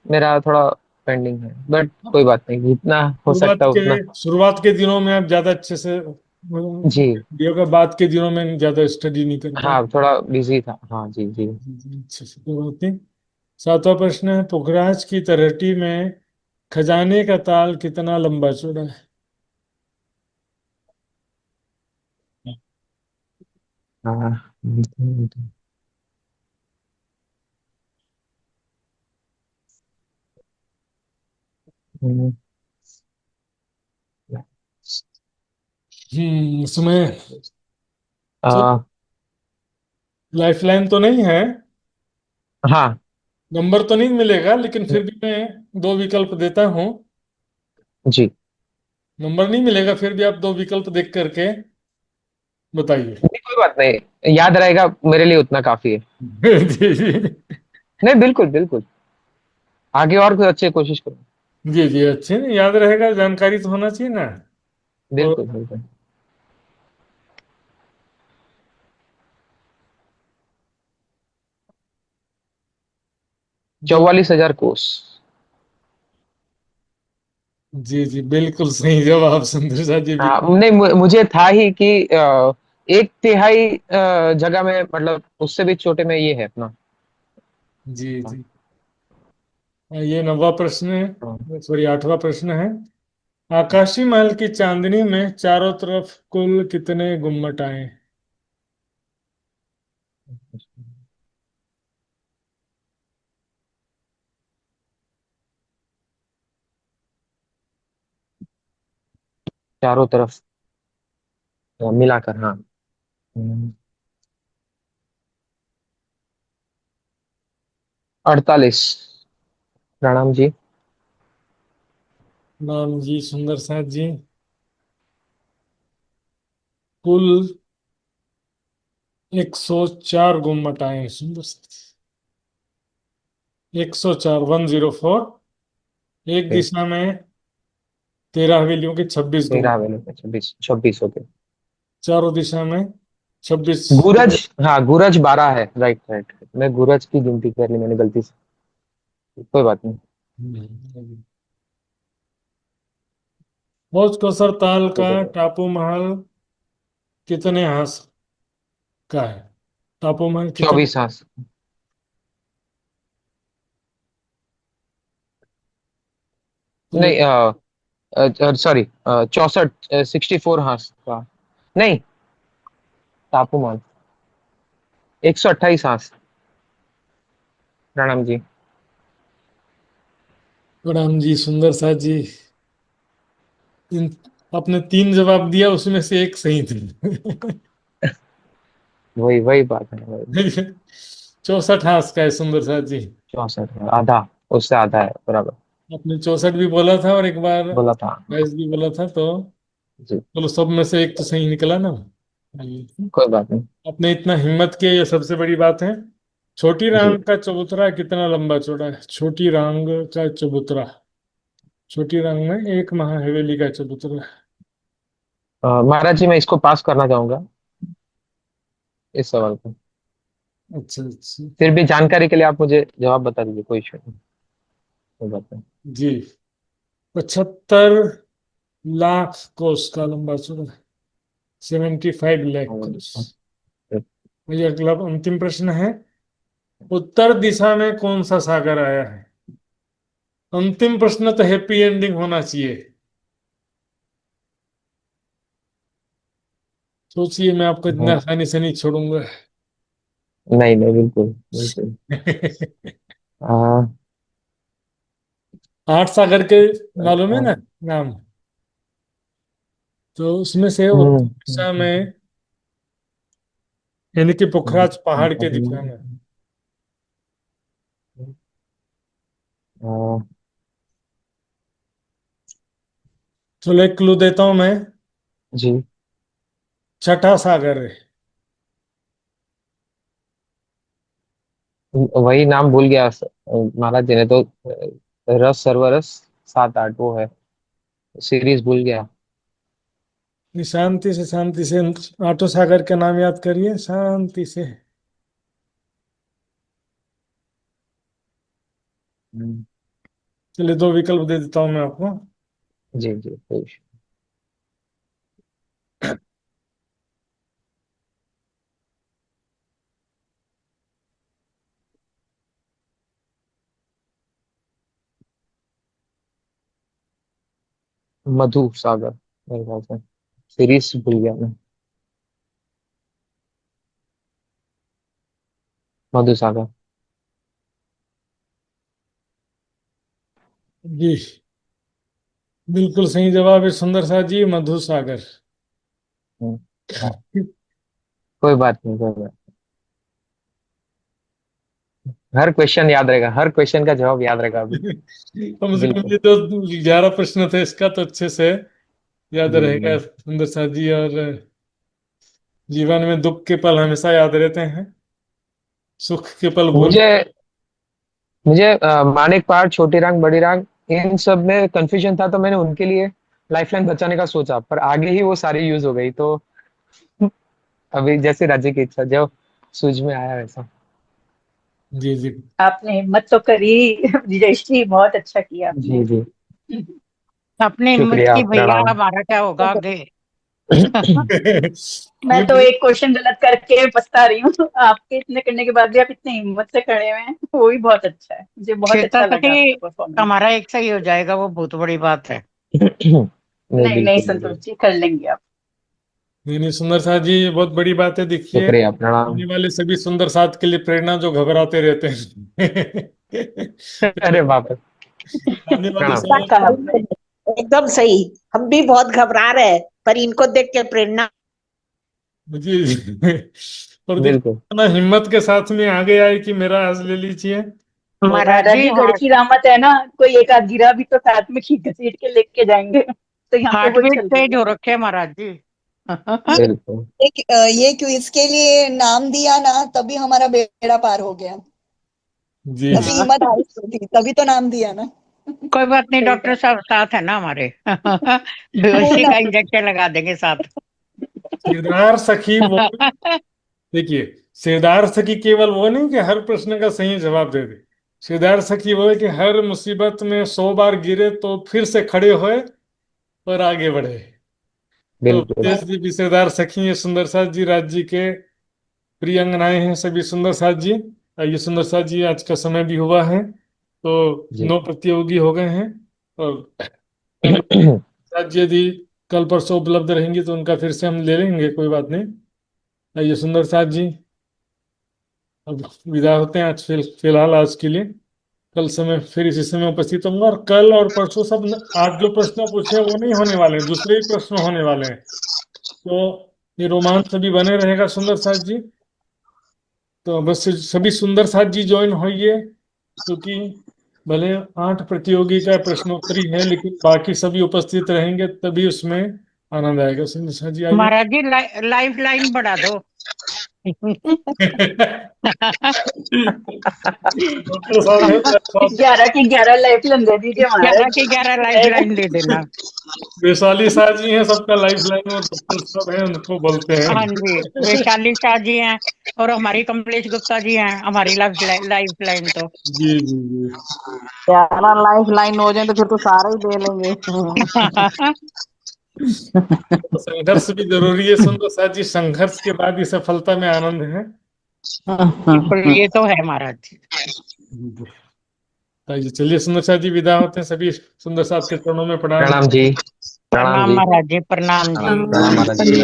J: मेरा थोड़ा पेंडिंग है, बट कोई बात नहीं, जितना हो सकता है उतना।
A: शुरुआत के दिनों में आप ज्यादा अच्छे से
J: जी।
A: योगा, बाद के दिनों में ज्यादा स्टडी नहीं कर पाए।
J: हाँ, थोड़ा बिजी था, हाँ जी जी।
A: अच्छे से, कोई बात नहीं। सातवां प्रश्न है, पुखराज की तलहटी में खजाने का ताल कितना लंबा चौड़ा है?
J: हाँ।
A: इसमें
J: आ,
A: लाइफलाइन तो नहीं है,
J: हाँ
A: नंबर तो नहीं मिलेगा, लेकिन फिर भी मैं दो विकल्प देता हूँ।
J: जी।
A: नंबर नहीं मिलेगा, फिर भी आप दो विकल्प देख करके बताइए।
J: नहीं, कोई बात नहीं, याद रहेगा मेरे लिए उतना काफी है।
A: जी जी।
J: नहीं, बिल्कुल बिल्कुल, आगे और कुछ अच्छे कोशिश करो।
A: जी जी, अच्छे नहीं याद रहेगा, जानकारी तो होना चाहिए ना। और
J: बिल्कुल बिल्कुल। 44,000 कोस।
A: जी जी, बिल्कुल सही जवाब सुंदर सा जी।
J: हाँ, नहीं मुझे था ही कि 1/3 जगह में, मतलब उससे भी छोटे में ये है अपना।
A: जी जी। ये नवा प्रश्न
J: हाँ।
A: है, सॉरी आठवां प्रश्न है। आकाशी महल की चांदनी में चारों तरफ कुल कितने गुम्मट आए?
J: चारों तरफ मिलाकर, हाँ। 48। प्रणाम जी।
A: नाम जी सुंदर साथ जी, कुल 104 गुम्मट आए हैं सुंदर साथ जी। 104, 104। एक
J: ओके।
A: दिशा में 13 हवेलियों के 26
J: 13
A: गुम्मट,
J: वेले में 26 होते।
A: चारों दिशा में 26।
J: गुरज, हाँ गुरज 12 है, राइट राइट, मैं गुरज की गिनती कर ली मैंने गलती से। कोई बात नहीं।
A: भोज कोसर ताल
J: ठीक
A: का
J: है।
A: टापू महल कितने हाथ का है? टापू महल कितने?
J: 24 हाथ।
A: चलिए,
J: नहीं, सॉरी, 64, 64 हाथ का। नहीं, तापमान 128 हाथ। प्रणाम जी।
A: प्रणाम जी सुंदर साथ जी। इन आपने तीन जवाब दिया, उसमें से एक सही थे।
J: वही वही बात है, वही।
A: 64 हाथ का है सुंदर साथ जी।
J: 64 है, आधा, उससे आधा है, बराबर।
A: आपने 64 भी बोला था और एक बार
J: बोला था।
A: 22 भी बोला था, तो
J: जी।
A: चलो सब में से एक तो सही निकला ना। हम्म।
J: कोई बात नहीं।
A: आपने इतना हिम्मत किया, ये सबसे बड़ी बात है। छोटी
J: जी।
A: रांग का चबूतरा कितना लंबा चौड़ा है? छोटी रांग का चबूतरा, छोटी रांग में एक महाहवेली का चबूतरा।
J: महाराज जी, मैं इसको पास करना चाहूंगा, इस सवाल को।
A: अच्छा अच्छा।
J: फिर भी जानकारी के लिए आप मुझे जवाब बता दीजिए, कोई इशू नहीं, कोई बात नहीं।
A: जी, 75 लाख कोस का लंबा चौड़ा, 75 लाख कोस। ये अगला अंतिम प्रश्न है। उत्तर दिशा में कौन सा सागर आया है? अंतिम प्रश्न तो हैप्पी एंडिंग होना चाहिए। सोचिए, मैं आपको इतना
J: हाँ,
A: आसानी से नहीं छोड़ूंगा।
J: नहीं नहीं, बिल्कुल बिल्कुल।
A: 8 सागर के मालूम है
J: आ,
A: ना नाम? तो उसमें से उत्तर
J: हम्म,
A: दिशा में, यानी कि पोखराज पहाड़ के दिशा में।
J: आ,
A: चलो एक क्लू देता हूं मैं।
J: जी।
A: छठा सागर है।
J: वही नाम भूल गया महाराज जी ने तो, रस सरवरस 7 8 वो है, सीरीज भूल गया।
A: शांति से, शांति से 8 सागर के नाम याद करिए, शांति से।
J: हम्म,
A: चलिए 2 विकल्प दे देता हूं मैं आपको।
J: जी जी, कोई issue नहीं। मधु सागर, मेरे ख्याल से, सीरीज भूल गया मैं। मधु सागर।
A: जी, बिल्कुल सही जवाब है सुंदर साथ जी, मधु सागर।
J: हम्म, हाँ, कोई बात नहीं, कोई बात। हर क्वेश्चन याद रहेगा, हर क्वेश्चन का जवाब याद रहेगा अभी।
A: कम से कम
J: बिल्कुल।
A: ये तो 11 प्रश्न थे, इसका तो अच्छे से याद
J: जी
A: रहेगा
J: जी।
A: सुंदर साथ जी। और जीवन में दुख के पल हमेशा याद रहते हैं, सुख के पल भूल।
J: मुझे मुझे मानिक पहाड़, छोटी रांग, बड़ी रांग, इन सब में कंफ्यूजन था, तो मैंने उनके लिए लाइफलाइन बचाने का सोचा, पर आगे ही वो सारी यूज हो गई, तो अभी जैसे राज्य की इच्छा, जो सूझ में आया वैसा।
A: जी जी।
E: आपने हिम्मत तो करी जयश्री, बहुत अच्छा किया आपने।
J: जी जी।
K: अपनी हिम्मत
J: शुक्रिया,
K: की भैया,
J: प्रणाम।
K: हमारा क्या होगा आगे।
E: मैं
A: नहीं,
E: तो एक क्वेश्चन गलत करके पछता रही हूँ। आपके इतने करने के बाद भी आप इतने हिम्मत से खड़े हुए हैं, वो भी बहुत अच्छा है। मुझे बहुत
K: श्वेता
E: अच्छा लगा
K: सखी,
E: आपका परफॉर्मेंस।
K: हमारा एक सही हो जाएगा, वो बहुत बड़ी बात है।
J: नहीं,
E: नहीं नहीं
J: बिल्कुल
E: संतोष
J: नहीं।
E: जी, कर लेंगे आप।
A: नहीं सुंदर साथ जी, ये बहुत बड़ी बात है। देखिए,
J: शुक्रिया, प्रणाम।
A: आने वाले सभी सुंदर साथ के लिए प्रेरणा, जो घबराते रहते हैं।
J: अरे बाप रे।
A: आने वाले
J: प्रणाम।
E: क्या
A: समय
E: कहा आपने?
L: एकदम सही। हम भी बहुत घबरा रहे हैं, पर इनको देख के प्रेरणा।
A: जी। और देखिए,
J: बिल्कुल।
A: इतना हिम्मत के साथ में आगे आए कि मेरा आज ले लीजिए। और
K: महाराज
E: महाराज
K: जी,
E: जी, गढ़ की रहमत है ना, कोई एक आध गिरा भी तो साथ में खींच घसीट के लेके जाएंगे। तो यहाँ पे
K: हार्ट
E: वही
K: बीट
E: चल रही
K: तेज
E: है।
K: हो रखे हैं महाराज जी।
J: बिल्कुल।
H: ये क्विज के लिए नाम दिया ना, तभी हमारा बेड़ा पार हो गया।
A: जी
H: तभी हिम्मत हारी थी, तभी तो नाम दिया ना।
K: कोई बात नहीं,
E: सही
K: डॉक्टर
E: बात।
K: साहब साथ है ना हमारे। बेहोशी का इंजेक्शन लगा देंगे साथ।
A: सिरदार सखी वो, देखिए, सिरदार सखी केवल वो नहीं कि हर प्रश्न का सही जवाब दे दे। सिरदार सखी वो है कि हर मुसीबत में 100 बार गिरे तो फिर से खड़े होए और आगे बढ़े। तो
J: बिल्कुल।
A: विदेश जी भी सिरदार सखी है, सुंदर साथ जी राज्य के प्रिय अंगनाएं हैं सभी सुंदर साथ जी। ये सुंदर साथ जी, आज का समय भी हुआ है, तो
J: जी।
A: 9 प्रतियोगी हो गए हैं। और अगले साथ जी यदि कल परसों उपलब्ध रहेंगी तो उनका फिर से हम ले लेंगे, कोई बात नहीं। ये सुंदर साथ जी, अब विदा होते हैं आज, फिलहाल आज के लिए। कल समय फिर इसी समय उपस्थित होंगे, और कल और परसों सब आज जो प्रश्न पूछे हैं वो नहीं होने वाले हैं, दूसरे ही प्रश्न होने वाले हैं। तो ये रोमांच भी बने रहेगा सुंदर साथ जी। तो अवश्य सभी सुंदर साथ जी ज्वाइन होइए, क्योंकि भले 8 प्रतियोगी का प्रश्नोत्तरी है, लेकिन बाकी सभी उपस्थित रहेंगे तभी उसमें आनंद आएगा। सुंदर साथ जी आइए।
K: महाराज जी लाइफ लाइन बढ़ा दो।
A: डॉक्टर साहब है मेरे साथ।
E: 11 की 11 लाइफ लाइन दे दीजिए महाराज।
K: 11 की 11 लाइफ लाइन दे देना।
A: वैशाली साहब जी हैं सबका लाइफ लाइन, और डॉक्टर साहब हैं उनको बोलते हैं।
K: हाँ जी, वैशाली शाह जी हैं और हमारी कमलेश गुप्ता जी हैं हमारी लाइफ लाइन तो।
A: जी जी जी।
D: 11 लाइफ लाइन हो जाए तो फिर तो सारे ही दे लेंगे।
A: तो संघर्ष भी जरूरी है सुंदर साथ जी, संघर्ष के बाद ही सफलता में आनंद है।
K: बिल्कुल, ये तो है महाराज।
A: आइए चलिए सुंदर साथ जी विदा होते हैं, सभी सुंदर साथ के चरणों में प्रणाम।
J: प्रणाम जी। प्रणाम
K: प्रणाम
J: जी।
K: महाराज जी, प्रणाम जी।
J: प्रणाम महाराज जी।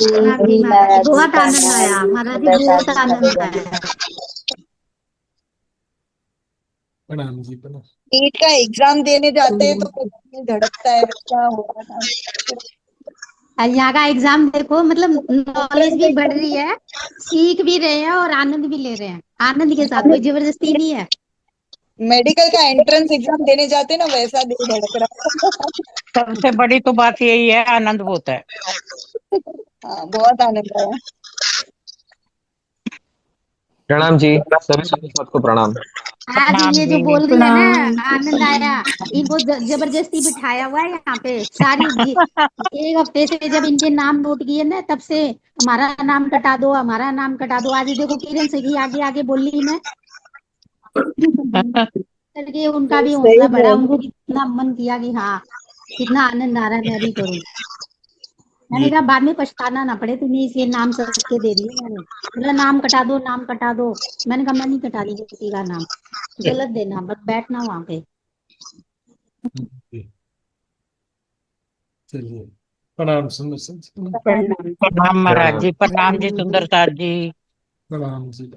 B: प्रणाम जी महाराज, बहुत आनंद आया महाराज जी, बहुत आनंद आया।
A: प्रणाम जी प्रणाम।
H: नीट का एग्जाम देने जाते हैं तो दिल धड़कता है, वैसा हो रहा था।
B: और यहाँ का एग्जाम देखो, मतलब नॉलेज भी बढ़ रही है, सीख भी रहे हैं और आनंद भी ले रहे हैं, आनंद के साथ, कोई जबरदस्ती नहीं है।
H: मेडिकल का एंट्रेंस एग्जाम देने जाते हैं ना, वैसा दिल धड़क रहा था।
K: सबसे बड़ी तो बात यही है, आनंद बहुत है।
H: हाँ, बहुत आनंद आया।
J: प्रणाम जी, सभी सुंदर साथ को प्रणाम।
B: आज
K: प्रणाम
B: ये जो
K: जी।
B: बोल रही है ना, आनंद आया, इनको जबरदस्ती बिठाया हुआ है यहाँ पे सारी एक हफ्ते से जब इनके नाम नोट किए ना, तब से हमारा नाम कटा दो, हमारा नाम कटा दो। आज देखो किरण से ही आगे आगे बोली मैं करके, उनका भी हौसला बढ़ा, उनको कितना मन किया कि हाँ कितना आनंद आ रहा है, मैं भी करूँ। मैंने कहा बाद में पछताना ना पड़े, तुम्हें इसलिए नाम सबके दे दिए मैंने। बोला नाम कटा दो, नाम कटा दो। मैंने कहा मैं नहीं कटा रही किसी का नाम, गलत देना, बस बैठना वहां पे।
A: चलिए प्रणाम सुंदर साथ जी।
K: प्रणाम महाराज जी, प्रणाम जी सुंदर साथ जी।
A: प्रणाम जी।